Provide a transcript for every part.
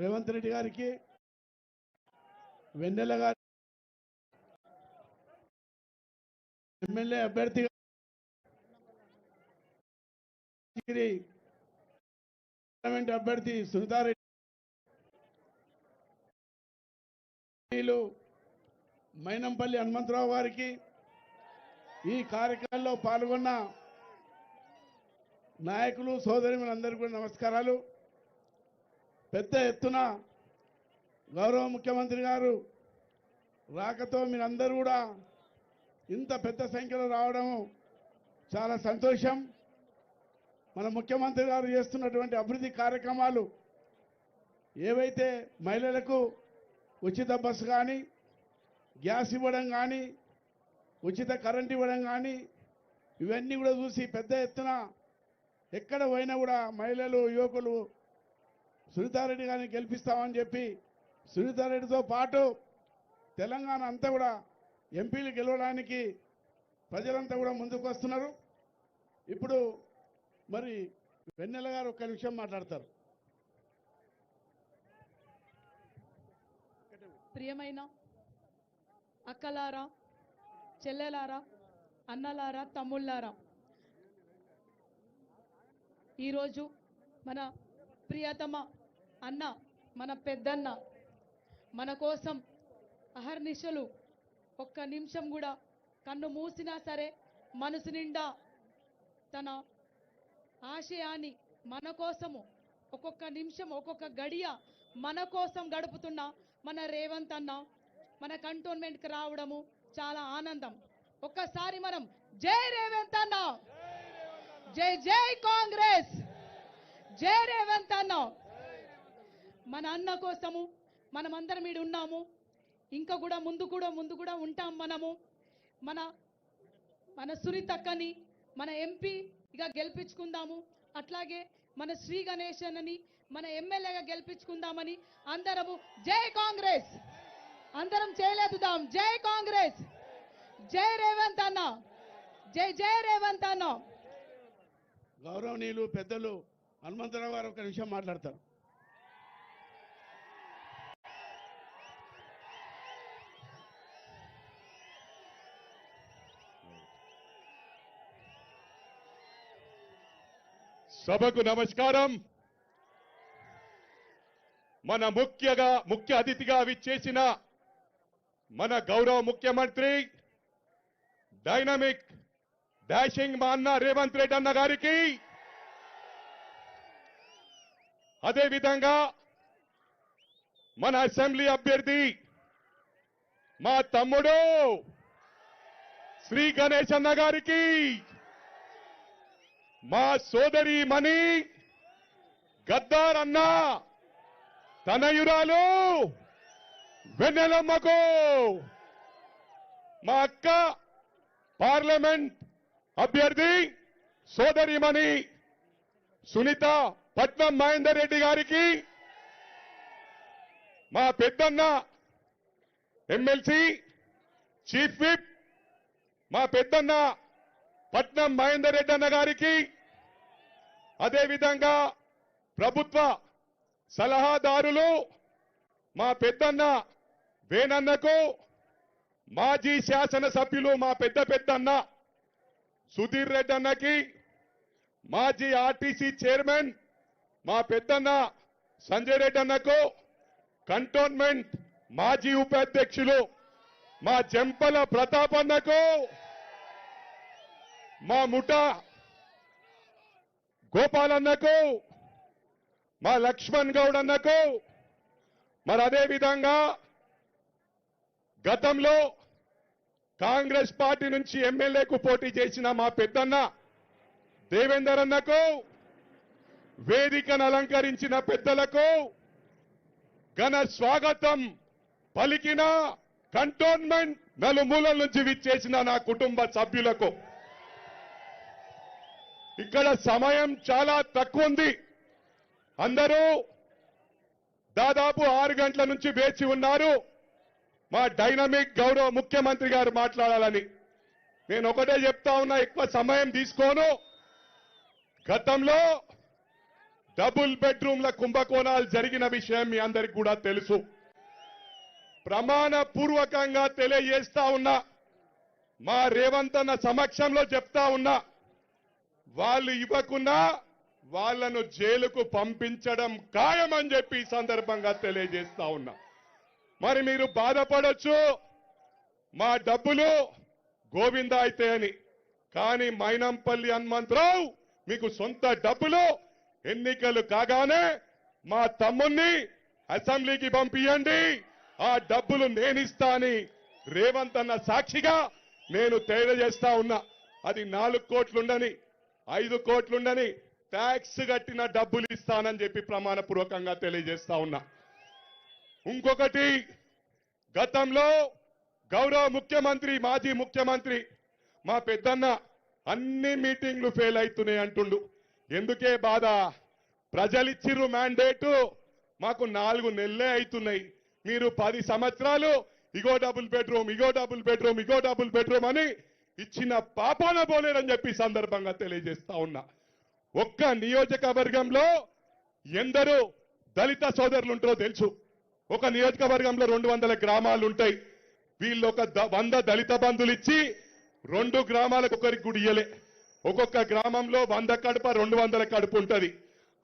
రేవంత్ రెడ్డి గారికి వెన్నెల గారి ఎమ్మెల్యే అభ్యర్థిగా పార్లమెంట్ అభ్యర్థి సునీతారెడ్డి మైనంపల్లి హనుమంతరావు గారికి ఈ కార్యక్రమంలో పాల్గొన్న నాయకులు సోదరులందరికీ కూడా నమస్కారాలు. పెద్ద ఎత్తున గౌరవ ముఖ్యమంత్రి గారు రాకతో మీరందరూ కూడా ఇంత పెద్ద సంఖ్యలో రావడం చాలా సంతోషం. మన ముఖ్యమంత్రి గారు చేస్తున్నటువంటి అభివృద్ధి కార్యక్రమాలు ఏవైతే మహిళలకు ఉచిత బస్సు కానీ, గ్యాస్ ఇవ్వడం కానీ, ఉచిత కరెంట్ ఇవ్వడం కానీ, ఇవన్నీ కూడా చూసి పెద్ద ఎత్తున ఎక్కడ పోయినా కూడా మహిళలు యువకులు సునీతారెడ్డి గారిని గెలిపిస్తామని చెప్పి సునీతారెడ్డితో పాటు తెలంగాణ అంతా కూడా ఎంపీలు గెలవడానికి ప్రజలంతా కూడా ముందుకు వస్తున్నారు. ఇప్పుడు మరి వెన్నెల గారు ఒక్క నిమిషం మాట్లాడతారు. ప్రియమైన అక్కలారా, చెల్లెలారా, అన్నలారా, తమ్ముళ్ళారా, ఈరోజు మన ప్రియతమ అన్న, మన పెద్దన్న మన కోసం అహర్నిశలు ఒక్క నిమిషం కూడా కన్ను మూసినా సరే మనసు నిండా తన ఆశయాన్ని మన కోసము ఒక్కొక్క నిమిషం ఒక్కొక్క గడియ మన కోసం గడుపుతున్న మన రేవంత్ అన్న మన కంటోన్మెంట్కి రావడము చాలా ఆనందం. ఒక్కసారి మనం జై రేవంత్ అన్న, జై జై కాంగ్రెస్, జై రేవంత్ అన్న. మన అన్న కోసము మనమందరం ఈడు ఉన్నాము, ఇంకా కూడా ముందు కూడా ఉంటాం. మనము మన సునీతక్కని మన ఎంపీగా గెలిపించుకుందాము, అట్లాగే మన శ్రీ గణేశన్ అని మన ఎమ్మెల్యేగా గెలిపించుకుందామని అందరము జై కాంగ్రెస్ అందరం చేయలేదుదాం. జై కాంగ్రెస్, జై రేవంత్ అన్న, జై జై రేవంత్ అన్న. గౌరవనీయులు పెద్దలు హనుమంతరావు గారు ఒక నిమిషం మాట్లాడతారు. సభకు నమస్కారం. మన ముఖ్య అతిథిగా విచ్చేసిన మన గౌరవ ముఖ్యమంత్రి డైనమిక్ డాషింగ్ మా అన్న రేవంత్ రెడ్డి అన్న గారికి, అదేవిధంగా మన అసెంబ్లీ అభ్యర్థి మా తమ్ముడు శ్రీ గణేష్ అన్న గారికి, మా సోదరి మణి గద్దార్ అన్న తనయురాలు వెన్నెలమ్మకు, మా అక్క పార్లమెంట్ అభ్యర్థి సోదరిమణి సునీత పట్నం మహేందర్ రెడ్డి గారికి, మా పెద్దన్న ఎమ్మెల్సీ చీఫ్ విప్ మా పెద్దన్న పట్నం మహేందర్ రెడ్డి అన్న గారికి, అదేవిధంగా ప్రభుత్వ సలహాదారులు మా పెద్దన్న వేనన్నకు, మాజీ శాసనసభ్యులు మా పెద్దన్న సుధీర్ రెడ్డి అన్నకి, మాజీ ఆర్టీసీ చైర్మన్ మా పెద్దన్న సంజయ్ రెడ్డి అన్నకు, కంటోన్మెంట్ మాజీ ఉపాధ్యక్షులు మా జంపల ప్రతాపన్నకు, మా ముఠ గోపాలన్నకు, మా లక్ష్మణ్ గౌడ్ అన్నకు, మరి అదే విధంగా గతంలో కాంగ్రెస్ పార్టీ నుంచి ఎమ్మెల్యేకు పోటీ చేసిన మా పెద్దన్న దేవేందర్ అన్నకు, వేదికను అలంకరించిన పెద్దలకు, ఘన స్వాగతం పలికిన కంటోన్మెంట్ నలుమూలల నుంచి విచ్చేసిన నా కుటుంబ సభ్యులకు, ఇక్కడ సమయం చాలా తక్కువ ఉంది. అందరూ దాదాపు 6 గంటల నుంచి వేచి ఉన్నారు మా డైనమిక్ గౌరవ ముఖ్యమంత్రి గారు మాట్లాడాలని. నేను ఒకటే చెప్తా ఉన్నా, ఎక్కువ సమయం తీసుకోను. గతంలో డబుల్ బెడ్రూమ్ల కుంభకోణాలు జరిగిన విషయం మీ అందరికి కూడా తెలుసు. ప్రమాణ పూర్వకంగా తెలియజేస్తా ఉన్నా, మా రేవంత్ అన్న సమక్షంలో చెప్తా ఉన్నా, వాళ్ళు ఇవ్వకున్నా వాళ్లను జైలుకు పంపించడం ఖాయమని చెప్పి ఈ సందర్భంగా తెలియజేస్తా ఉన్నా. మరి మీరు బాధపడొచ్చు, మా డబ్బులు గోవిందా అయితే అని. కానీ మైనంపల్లి హనుమంతరావు మీకు సొంత డబ్బులు ఎన్నికలు కాగానే మా తమ్ముణ్ణి అసెంబ్లీకి పంపియండి, ఆ డబ్బులు నేనిస్తా అని రేవంత్ అన్న సాక్షిగా నేను తెలియజేస్తా ఉన్నా. అది 4 కోట్లుండని 5 కోట్లుండని ట్యాక్స్ కట్టిన డబ్బులు ఇస్తానని చెప్పి ప్రమాణపూర్వకంగా తెలియజేస్తా ఉన్నా. ఇంకొకటి, గతంలో గౌరవ ముఖ్యమంత్రి మాజీ ముఖ్యమంత్రి మా పెద్దన్న అన్ని మీటింగ్లు ఫెయిల్ అవుతున్నాయి అంటుండు. ఎందుకే బాధ? ప్రజలిచ్చిర్రు మ్యాండేటు, మాకు 4 నెలలే అవుతున్నాయి. మీరు 10 సంవత్సరాలు ఇగో డబుల్ బెడ్రూమ్, ఇగో డబుల్ బెడ్రూమ్, ఇగో డబుల్ బెడ్రూమ్ అని ఇచ్చిన పాపాన పోలేరని చెప్పి సందర్భంగా తెలియజేస్తా ఉన్నా. ఒక్క నియోజకవర్గంలో ఎందరో దళిత సోదరులు ఉంటారో తెలుసు. ఒక నియోజకవర్గంలో 200 గ్రామాలు ఉంటాయి. వీళ్ళు ఒక 100 దళిత బంధువులు ఇచ్చి 2 గ్రామాలకు ఒకరికి కూడా ఇయ్యలే. ఒక్కొక్క గ్రామంలో 100 కడుప 200 కడుపు ఉంటది.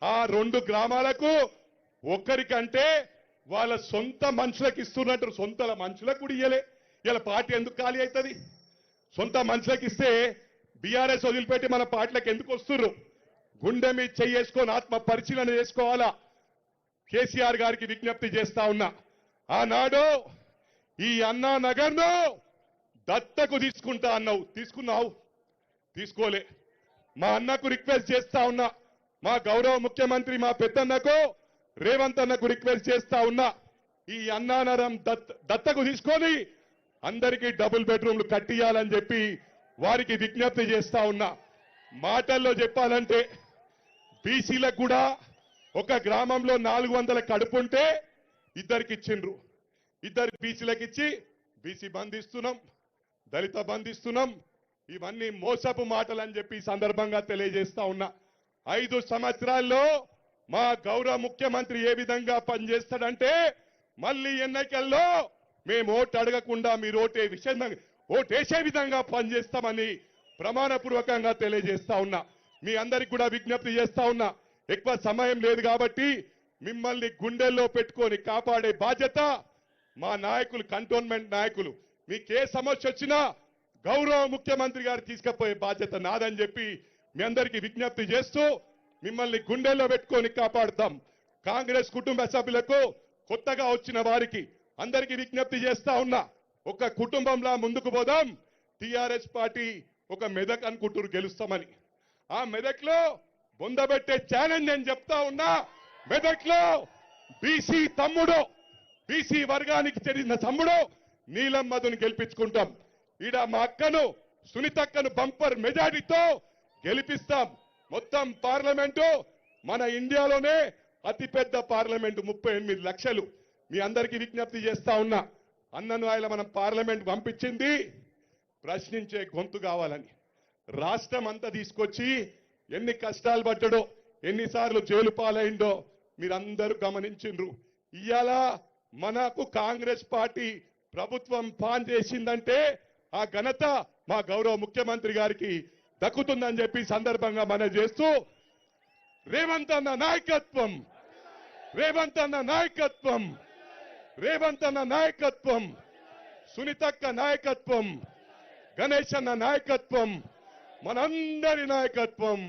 ఆ 2 గ్రామాలకు ఒక్కరికంటే వాళ్ళ సొంత మనుషులకు ఇస్తున్నట్టు సొంత మనుషులకు కూడా ఇయ్యలే. ఇలా పార్టీ ఎందుకు ఖాళీ అవుతుంది? సొంత మనుషులకు ఇస్తే బీఆర్ఎస్ వదిలిపెట్టి మన పార్టీలకు ఎందుకు వస్తుర్రు? గుండె మీద చేసుకొని ఆత్మ పరిశీలన చేసుకోవాలా. కేసీఆర్ గారికి విజ్ఞప్తి చేస్తా ఉన్నా, ఆనాడు ఈ అన్నా నగర్ను దత్తకు తీసుకుంటా అన్నావు, తీసుకున్నావు? తీసుకోలే. మా అన్నకు రిక్వెస్ట్ చేస్తా ఉన్నా, మా గౌరవ ముఖ్యమంత్రి మా పెద్దన్నకు రేవంత్ అన్నకు రిక్వెస్ట్ చేస్తా ఉన్నా, ఈ అన్నానరం దత్తకు తీసుకొని అందరికీ డబుల్ బెడ్రూమ్లు కట్టియాలని చెప్పి వారికి విజ్ఞప్తి చేస్తా ఉన్నా. మాటల్లో చెప్పాలంటే బీసీలకు కూడా ఒక గ్రామంలో 400 కడుపు ఉంటే 2కి ఇచ్చిండ్రు. 2 బీసీలకు ఇచ్చి బీసీ బంధిస్తున్నాం, దళిత బంధిస్తున్నాం. ఇవన్నీ మోసపు మాటలు అని చెప్పి ఈ సందర్భంగా తెలియజేస్తా ఉన్నా. 5 సంవత్సరాల్లో మా గౌరవ ముఖ్యమంత్రి ఏ విధంగా పనిచేస్తాడంటే, మళ్ళీ ఎన్నికల్లో మేము ఓటు అడగకుండా మీరు ఓటేసే విధంగా పనిచేస్తామని ప్రమాణపూర్వకంగా తెలియజేస్తా ఉన్నా. మీ అందరికి కూడా విజ్ఞప్తి చేస్తా ఉన్నా, ఎక్కువ సమయం లేదు కాబట్టి మిమ్మల్ని గుండెల్లో పెట్టుకొని కాపాడే బాధ్యత మా నాయకులు, కంటోన్మెంట్ నాయకులు. మీకే సమస్య వచ్చినా గౌరవ ముఖ్యమంత్రి గారు తీసుకుపోయే బాధ్యత నాదని చెప్పి మీ అందరికీ విజ్ఞప్తి చేస్తూ మిమ్మల్ని గుండెల్లో పెట్టుకొని కాపాడుతాం. కాంగ్రెస్ కుటుంబ సభ్యులకు, కొత్తగా వచ్చిన వారికి అందరికీ విజ్ఞప్తి చేస్తా ఉన్నా, ఒక కుటుంబంలా ముందుకు పోదాం. టీఆర్ఎస్ పార్టీ ఒక మెదక్ అనుకుంటూరు గెలుస్తామని. ఆ మెదక్లో బొందబెట్టే ఛాలెంజ్ నేను చెప్తా ఉన్నా. మెదక్లో బీసీ తమ్ముడు, బీసీ వర్గానికి చెందిన తమ్ముడు నీలం మధుని గెలిపించుకుంటాం. ఈడ మా అక్కను సునీతక్కను బంపర్ మెజారిటీతో గెలిపిస్తాం. మొత్తం పార్లమెంటు మన ఇండియాలోనే అతిపెద్ద పార్లమెంటు, 38 లక్షలు. మీ అందరికీ విజ్ఞప్తి చేస్తా ఉన్నా, అన్నను ఆయన మనం పార్లమెంట్ పంపించింది ప్రశ్నించే గొంతు కావాలని. రాష్ట్రం అంతా తీసుకొచ్చి ఎన్ని కష్టాలు పడ్డాడో, ఎన్నిసార్లు జైలు పాలైండో మీరందరూ గమనించిండ్రు. ఇవాళ మనకు కాంగ్రెస్ పార్టీ ప్రభుత్వం పాన్ చేసిందంటే ఆ ఘనత మా గౌరవ ముఖ్యమంత్రి గారికి దక్కుతుందని చెప్పి సందర్భంగా మనం చేస్తూ, రేవంత్ అన్న నాయకత్వం, రేవంత్ అన్న నాయకత్వం, రేవంత్ అన్న నాయకత్వం, సునీతక్క నాయకత్వం, గణేష్ అన్న నాయకత్వం, మనందరి నాయకత్వం.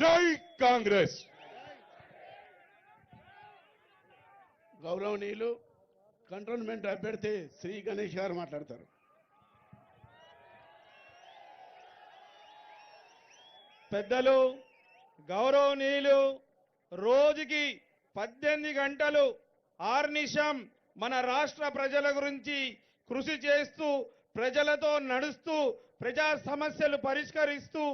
జై కాంగ్రెస్. గౌరవనీయులు కంటోన్మెంట్ అభ్యర్థి శ్రీ గణేష్ గారు మాట్లాడతారు. పెద్దలు, గౌరవనీయులు, రోజుకి 18 గంటలు ఆర్నిశం మన రాష్ట్ర ప్రజల గురించి కృషి చేస్తూ, ప్రజలతో నడుస్తూ, ప్రజా సమస్యలు పరిష్కరిస్తూ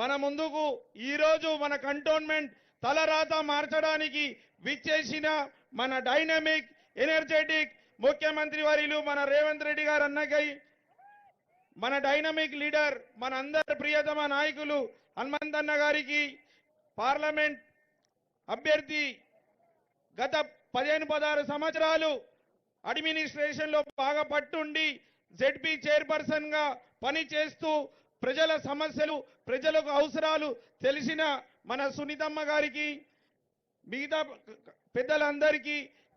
మన ముందుకు ఈరోజు మన కంటోన్మెంట్ తలరాత మార్చడానికి విచ్చేసిన మన డైనమిక్, ఎనర్జెటిక్ ముఖ్యమంత్రి వర్యులు మన రేవంత్ రెడ్డి గారు అన్నకై, మన డైనమిక్ లీడర్, మన అందరి ప్రియతమ నాయకులు హనుమంతన్న గారికి, పార్లమెంట్ అభ్యర్థి, గత 15-16 సంవత్సరాలు అడ్మినిస్ట్రేషన్ లో బాగా పట్టుండి జెడ్పీ చైర్పర్సన్ గా పనిచేస్తూ ప్రజల సమస్యలు, ప్రజలకు అవసరాలు తెలిసిన మన సునీతమ్మ గారికి, మిగతా పెద్దలందరికీ,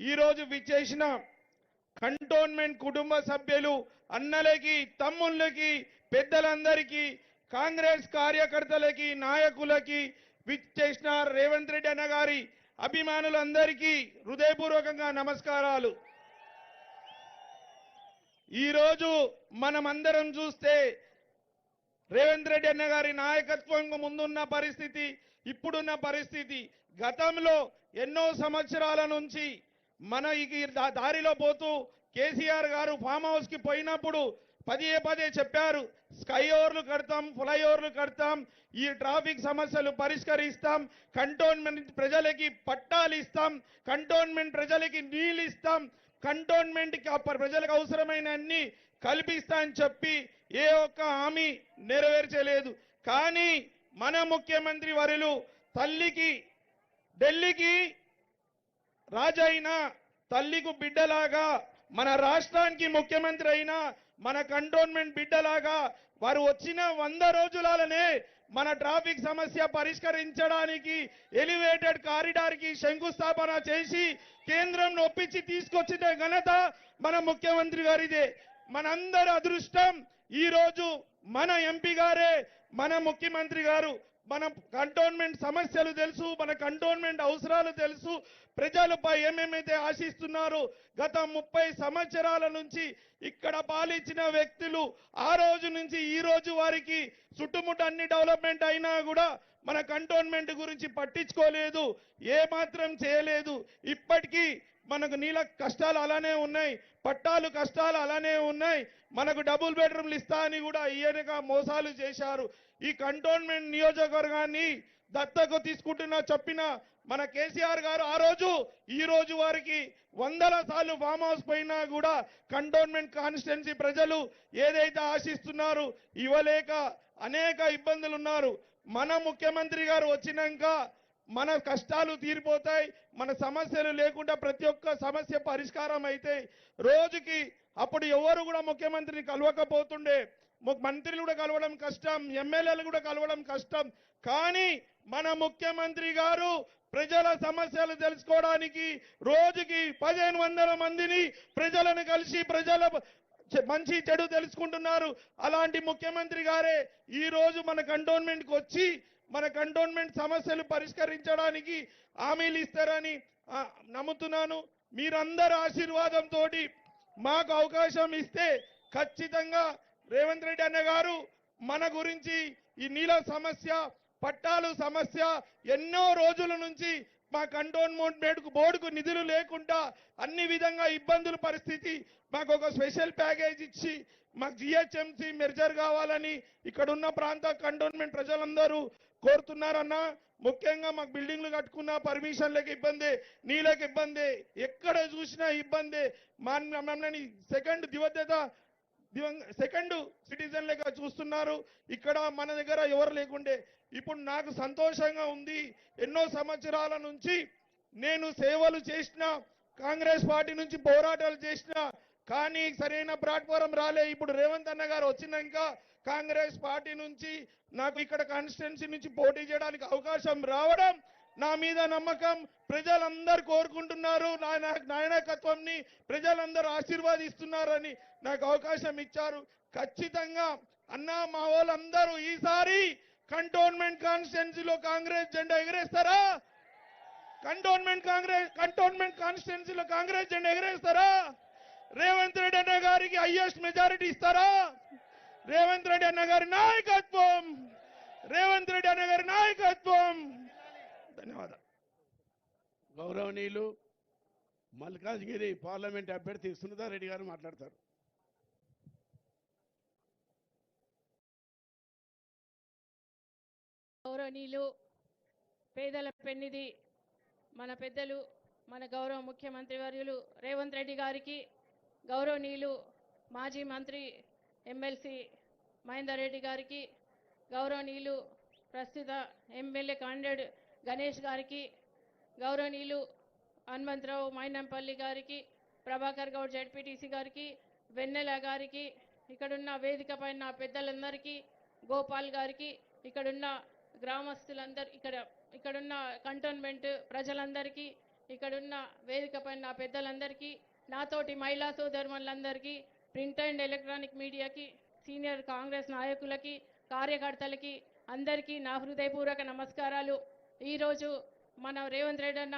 ఈరోజు విచ్చేసిన కంటోన్మెంట్ కుటుంబ సభ్యులు, అన్నలకి, తమ్ముళ్ళకి, పెద్దలందరికీ, కాంగ్రెస్ కార్యకర్తలకి, నాయకులకి, విచ్చేసిన రేవంత్ రెడ్డి అన్న గారి అభిమానులందరికీ హృదయపూర్వకంగా నమస్కారాలు. ఈరోజు మనమందరం చూస్తే రేవంత్ రెడ్డి అన్న గారి నాయకత్వం ముందున్న పరిస్థితి, ఇప్పుడున్న పరిస్థితి, గతంలో ఎన్నో సంవత్సరాల నుంచి మన ఈ దారిలో పోతూ కేసీఆర్ గారు ఫామ్ హౌస్ కి పోయినప్పుడు పదే చెప్పారు, స్కై ఓవర్లు కడతాం, ఫ్లై ఓవర్లు కడతాం, ఈ ట్రాఫిక్ సమస్యలు పరిష్కరిస్తాం, కంటోన్మెంట్ ప్రజలకి పట్టాలు ఇస్తాం, కంటోన్మెంట్ ప్రజలకి నీళ్ళు ఇస్తాం, కంటోన్మెంట్ ప్రజలకు అవసరమైన అన్ని కల్పిస్తా అని చెప్పి ఏ ఒక్క హామీ నెరవేర్చలేదు. కానీ మన ముఖ్యమంత్రి వర్యులు తల్లికి, ఢిల్లీకి రాజైన తల్లికి బిడ్డలాగా, మన రాష్ట్రానికి ముఖ్యమంత్రి అయినా మన కంటోన్మెంట్ బిడ్డలాగా వారు వచ్చిన 100 రోజులనే మన ట్రాఫిక్ సమస్య పరిష్కరించడానికి ఎలివేటెడ్ కారిడార్ కి శంకుస్థాపన చేసి కేంద్రం ఒప్పించి తీసుకొచ్చిన ఘనత మన ముఖ్యమంత్రి గారిదే. మనందరి అదృష్టం ఈ రోజు మన ఎంపీ గారే, మన ముఖ్యమంత్రి గారు. మన కంటోన్మెంట్ సమస్యలు తెలుసు, మన కంటోన్మెంట్ అవసరాలు తెలుసు, ప్రజలపై ఏమేమైతే ఆశిస్తున్నారో గత 30 సంవత్సరాల నుంచి ఇక్కడ పాలించిన వ్యక్తులు ఆ రోజు నుంచి ఈ రోజు వారికి చుట్టుముట్ట అన్ని డెవలప్మెంట్ అయినా కూడా మన కంటోన్మెంట్ గురించి పట్టించుకోలేదు, ఏ మాత్రం చేయలేదు. ఇప్పటికీ మనకు నీళ్ళ కష్టాలు అలానే ఉన్నాయి, పట్టాలు కష్టాలు అలానే ఉన్నాయి, మనకు డబుల్ బెడ్రూమ్లు ఇస్తా అని కూడా ఈయనగా మోసాలు చేశారు. ఈ కంటోన్మెంట్ నియోజకవర్గాన్ని దత్తకు తీసుకుంటున్నా చెప్పిన మన కేసీఆర్ గారు ఆ రోజు ఈ రోజు వారికి 100ల సార్లు ఫామ్ హౌస్ పోయినా కూడా కంటోన్మెంట్ కాన్స్టిట్యున్సీ ప్రజలు ఏదైతే ఆశిస్తున్నారు ఇవ్వలేక అనేక ఇబ్బందులు ఉన్నారు. మన ముఖ్యమంత్రి గారు వచ్చినాక మన కష్టాలు తీరిపోతాయి, మన సమస్యలు లేకుండా ప్రతి ఒక్క సమస్య పరిష్కారం అయితే. రోజుకి అప్పుడు ఎవరు కూడా ముఖ్యమంత్రిని కలవకపోతుండే, మంత్రులు కూడా కలవడం కష్టం, ఎమ్మెల్యేలు కూడా కలవడం కష్టం. కానీ మన ముఖ్యమంత్రి గారు ప్రజల సమస్యలు తెలుసుకోవడానికి రోజుకి 1500 మందిని ప్రజలను కలిసి ప్రజల మంచి చెడు తెలుసుకుంటున్నారు. అలాంటి ముఖ్యమంత్రి గారే ఈ రోజు మన కంటోన్మెంట్ కి వచ్చి మన కంటోన్మెంట్ సమస్యలు పరిష్కరించడానికి హామీలు ఇస్తారని నమ్ముతున్నాను. మీరందరి ఆశీర్వాదంతో మాకు అవకాశం ఇస్తే ఖచ్చితంగా రేవంత్ రెడ్డి అన్న గారు మన గురించి ఈ నీళ్ళ సమస్య, పట్టాలు సమస్య ఎన్నో రోజుల నుంచి మా కంటోన్మెంట్ బోర్డుకు నిధులు లేకుండా అన్ని విధంగా ఇబ్బందుల పరిస్థితి, మాకు ఒక స్పెషల్ ప్యాకేజ్ ఇచ్చి మాకు జిహెచ్ఎంసీ మెర్జర్ కావాలని ఇక్కడ ఉన్న ప్రాంత కంటోన్మెంట్ ప్రజలందరూ కోరుతున్నారన్నా. ముఖ్యంగా మాకు బిల్డింగ్లు కట్టుకున్న పర్మిషన్లకు ఇబ్బంది, నీళ్ళకి ఇబ్బంది, ఎక్కడ చూసినా ఇబ్బంది. మమ్మల్ని సెకండ్ సిటిజన్ లెక్క చూస్తున్నారు. ఇక్కడ మన దగ్గర ఎవరు లేకుండే ఇప్పుడు నాకు సంతోషంగా ఉంది. ఎన్నో సంవత్సరాల నుంచి నేను సేవలు చేసిన, కాంగ్రెస్ పార్టీ నుంచి పోరాటాలు చేసిన, కానీ సరైన ప్లాట్ఫారం రాలే. ఇప్పుడు రేవంత్ అన్న గారు వచ్చినాక కాంగ్రెస్ పార్టీ నుంచి నాకు ఇక్కడ కాన్స్టిట్యున్సీ నుంచి పోటీ చేయడానికి అవకాశం రావడం నా మీద నమ్మకం ప్రజలందరూ కోరుకుంటున్నారు. నా నాయకత్వంని ప్రజలందరూ ఆశీర్వాదిస్తున్నారని నాకు అవకాశం ఇచ్చారు. ఖచ్చితంగా అన్నా మా వాళ్ళందరూ ఈసారి కంటోన్మెంట్ కాన్స్టిట్యున్సీలో కాంగ్రెస్ జెండా ఎగరేస్తారా? కంటోన్మెంట్ కాన్స్టిట్యున్సీలో కాంగ్రెస్ జెండా ఎగరేస్తారా? రేవంత్ రెడ్డి అన్న గారికి హైయెస్ట్ మెజారిటీ ఇస్తారా? రేవంత్ రెడ్డి అన్న గారి నాయకత్వం, రేవంత్ రెడ్డి అన్న గారి నాయకత్వం. ధన్యవాదాలు. గౌరవనీయులు మల్కాజ్గిరి పార్లమెంట్ అభ్యర్థి సునీతారెడ్డి గారు మాట్లాడతారు. గౌరవనీయులు పేదల పెన్నిధి మన పెద్దలు మన గౌరవ ముఖ్యమంత్రి వర్యులు రేవంత్ రెడ్డి గారికి, గౌరవనీయులు మాజీ మంత్రి ఎమ్మెల్సీ మహేందర్ రెడ్డి గారికి, గౌరవనీయులు ప్రస్తుత ఎమ్మెల్యే కాండేడ్ గణేష్ గారికి, గౌరవనీయులు హనుమంతరావు మైనంపల్లి గారికి, ప్రభాకర్ గౌడ్ జెడ్పీటీసీ గారికి, వెన్నెల గారికి, ఇక్కడున్న వేదిక పైన పెద్దలందరికీ, గోపాల్ గారికి, ఇక్కడున్న గ్రామస్తులందరూ, ఇక్కడున్న కంటోన్మెంట్ ప్రజలందరికీ, ఇక్కడున్న వేదిక పైన పెద్దలందరికీ, నాతోటి మహిళా సోదరులందరికీ, ప్రింట్ అండ్ ఎలక్ట్రానిక్ మీడియాకి, సీనియర్ కాంగ్రెస్ నాయకులకి, కార్యకర్తలకి అందరికీ నా హృదయపూర్వక నమస్కారాలు. ఈరోజు మన రేవంత్ రెడ్డి అన్న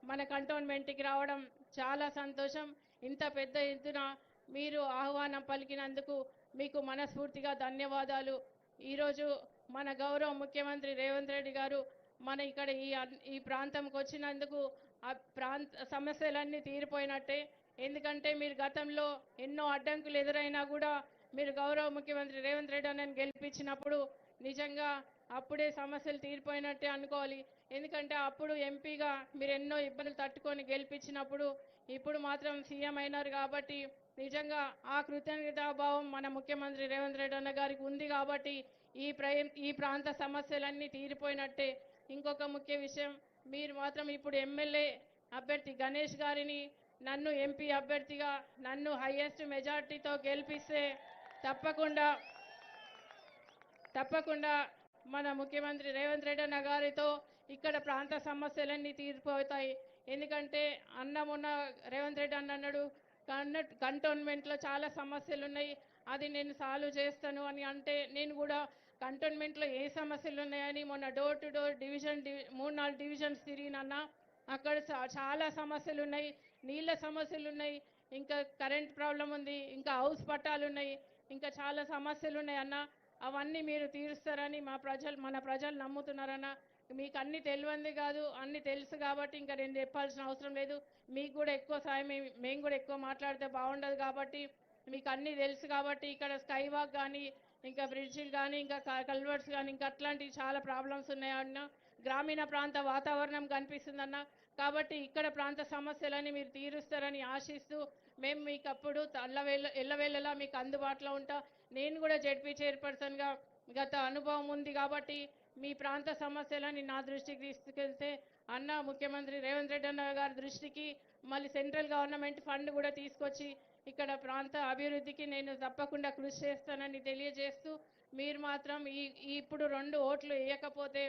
మన కంటోన్మెంట్కి రావడం చాలా సంతోషం. ఇంత పెద్ద ఎత్తున మీరు ఆహ్వానం పలికినందుకు మీకు మనస్ఫూర్తిగా ధన్యవాదాలు. ఈరోజు మన గౌరవ ముఖ్యమంత్రి రేవంత్ రెడ్డి గారు మన ఇక్కడ ఈ ప్రాంతంకి వచ్చినందుకు ఆ ప్రాంత సమస్యలన్నీ తీరిపోయినట్టే. ఎందుకంటే మీరు గతంలో ఎన్నో అడ్డంకులు ఎదురైనా కూడా మీరు గౌరవ ముఖ్యమంత్రి రేవంత్ రెడ్డి అన్నని గెలిపించినప్పుడు నిజంగా అప్పుడే సమస్యలు తీరిపోయినట్టే అనుకోవాలి. ఎందుకంటే అప్పుడు ఎంపీగా మీరు ఎన్నో ఇబ్బందులు తట్టుకొని గెలిపించినప్పుడు ఇప్పుడు మాత్రం సీఎం అయినారు కాబట్టి నిజంగా ఆ కృతజ్ఞతాభావం మన ముఖ్యమంత్రి రేవంత్ రెడ్డి అన్న గారికి ఉంది కాబట్టి ఈ ప్రాంత సమస్యలన్నీ తీరిపోయినట్టే. ఇంకొక ముఖ్య విషయం, మీరు మాత్రం ఇప్పుడు ఎమ్మెల్యే అభ్యర్థి గణేష్ గారిని నన్ను ఎంపీ అభ్యర్థిగా నన్ను హైయెస్ట్ మెజార్టీతో గెలిపిస్తే తప్పకుండా మన ముఖ్యమంత్రి రేవంత్ రెడ్డి అన్న గారితో ఇక్కడ ప్రాంత సమస్యలన్నీ తీరిపోతాయి. ఎందుకంటే మొన్న రేవంత్ రెడ్డి అన్న అన్నాడు కంటోన్మెంట్లో చాలా సమస్యలు ఉన్నాయి, అది నేను సాల్వ్ చేస్తాను అని. అంటే నేను కూడా కంటోన్మెంట్లో ఏ సమస్యలు ఉన్నాయని మొన్న డోర్ టు డోర్ 3-4 డివిజన్స్ తిరిగినన్నా. అక్కడ చాలా సమస్యలు ఉన్నాయి, నీళ్ళ సమస్యలు ఉన్నాయి, ఇంకా కరెంట్ ప్రాబ్లం ఉంది, ఇంకా హౌస్ పట్టాలు ఉన్నాయి, ఇంకా చాలా సమస్యలు ఉన్నాయి అన్న. అవన్నీ మీరు తీరుస్తారని మన ప్రజలు నమ్ముతున్నారన్న. మీకు అన్ని తెలియంది కాదు, అన్ని తెలుసు కాబట్టి ఇంకా నేను చెప్పాల్సిన అవసరం లేదు. మీకు కూడా ఎక్కువ సాయం మేము కూడా ఎక్కువ మాట్లాడితే బాగుండదు కాబట్టి మీకు అన్నీ తెలుసు కాబట్టి ఇక్కడ స్కై వాక్ కానీ ఇంకా బ్రిడ్జిలు కానీ ఇంకా కల్వర్ట్స్ కానీ ఇంకా అట్లాంటివి చాలా ప్రాబ్లమ్స్ ఉన్నాయన్న. గ్రామీణ ప్రాంత వాతావరణం కనిపిస్తుందన్న. కాబట్టి ఇక్కడ ప్రాంత సమస్యలని మీరు తీరుస్తారని ఆశిస్తూ మేము మీకు అప్పుడు ఎల్లవేళలా మీకు అందుబాటులో ఉంటా. నేను కూడా జెడ్పీ చైర్పర్సన్గా గత అనుభవం ఉంది కాబట్టి మీ ప్రాంత సమస్యలని నా దృష్టికి తీసుకెళ్తే అన్న ముఖ్యమంత్రి రేవంత్ రెడ్డి అన్న గారి దృష్టికి మళ్ళీ సెంట్రల్ గవర్నమెంట్ ఫండ్ కూడా తీసుకొచ్చి ఇక్కడ ప్రాంత అభివృద్ధికి నేను తప్పకుండా కృషి చేస్తానని తెలియజేస్తూ మీరు మాత్రం ఇప్పుడు 2 ఓట్లు వేయకపోతే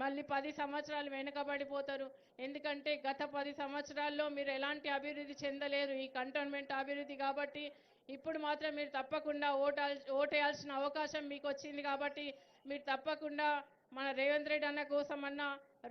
మళ్ళీ 10 సంవత్సరాలు వెనుకబడిపోతారు. ఎందుకంటే గత 10 సంవత్సరాల్లో మీరు ఎలాంటి అభివృద్ధి చెందలేరు ఈ కంటోన్మెంట్ అభివృద్ధి. కాబట్టి ఇప్పుడు మాత్రం మీరు తప్పకుండా ఓటేయాల్సిన అవకాశం మీకు వచ్చింది కాబట్టి మీరు తప్పకుండా మన రేవంత్ రెడ్డి అన్న కోసం అన్న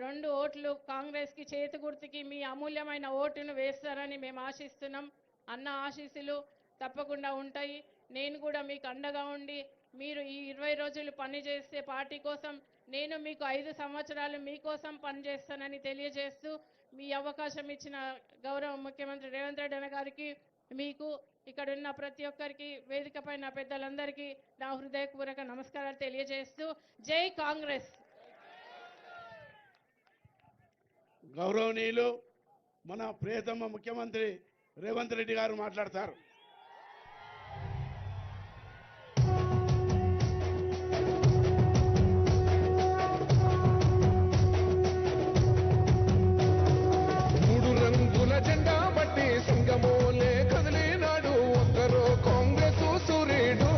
2 ఓట్లు కాంగ్రెస్కి చేతి గుర్తుకి మీ అమూల్యమైన ఓటును వేస్తారని మేము ఆశిస్తున్నాం. అన్న ఆశీస్సులు తప్పకుండా ఉంటాయి. నేను కూడా మీకు అండగా ఉండి మీరు ఈ 20 రోజులు పని చేస్తే పార్టీ కోసం నేను మీకు 5 సంవత్సరాలు మీకోసం పనిచేస్తానని తెలియజేస్తూ మీ అవకాశం ఇచ్చిన గౌరవ ముఖ్యమంత్రి రేవంత్ రెడ్డి అన్న గారికి, మీకు ఇక్కడ ఉన్న ప్రతి ఒక్కరికి, వేదిక పైన పెద్దలందరికీ నా హృదయపూర్వక నమస్కారాలు తెలియజేస్తూ జై కాంగ్రెస్. గౌరవనీయులు మన ప్రియతమ ముఖ్యమంత్రి రేవంత్ రెడ్డి గారు మాట్లాడతారు. జెండా బట్టి సింగమోలే కదిలినాడు ఒక్కరో కాంగ్రెస్ సూర్యుడు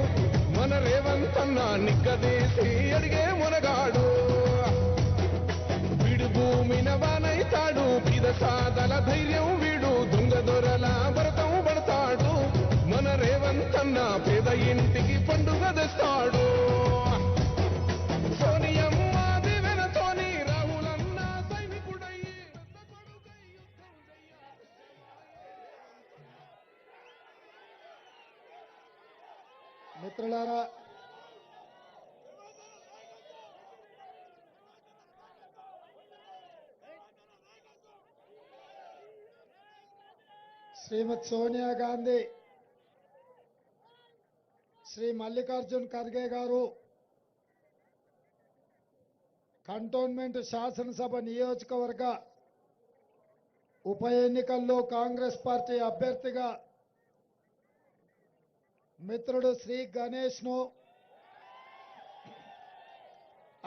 మన రేవంత్ అన్న నిక్కదీసి అడిగే మునగాడు విడు భూమిన వ్రతం పడతాడు మన రేవంతన్న పేద ఇంటికి పండుగ తెస్తాడు సోనియమ్మ దివెనతోని రాహులన్న సైనికుడయ్యి మిత్రులారా, శ్రీమతి సోనియా గాంధీ, శ్రీ మల్లికార్జున్ ఖర్గే గారు కంటోన్మెంట్ శాసనసభ నియోజకవర్గ ఉప ఎన్నికల్లో కాంగ్రెస్ పార్టీ అభ్యర్థిగా మిత్రుడు శ్రీ గణేష్ను,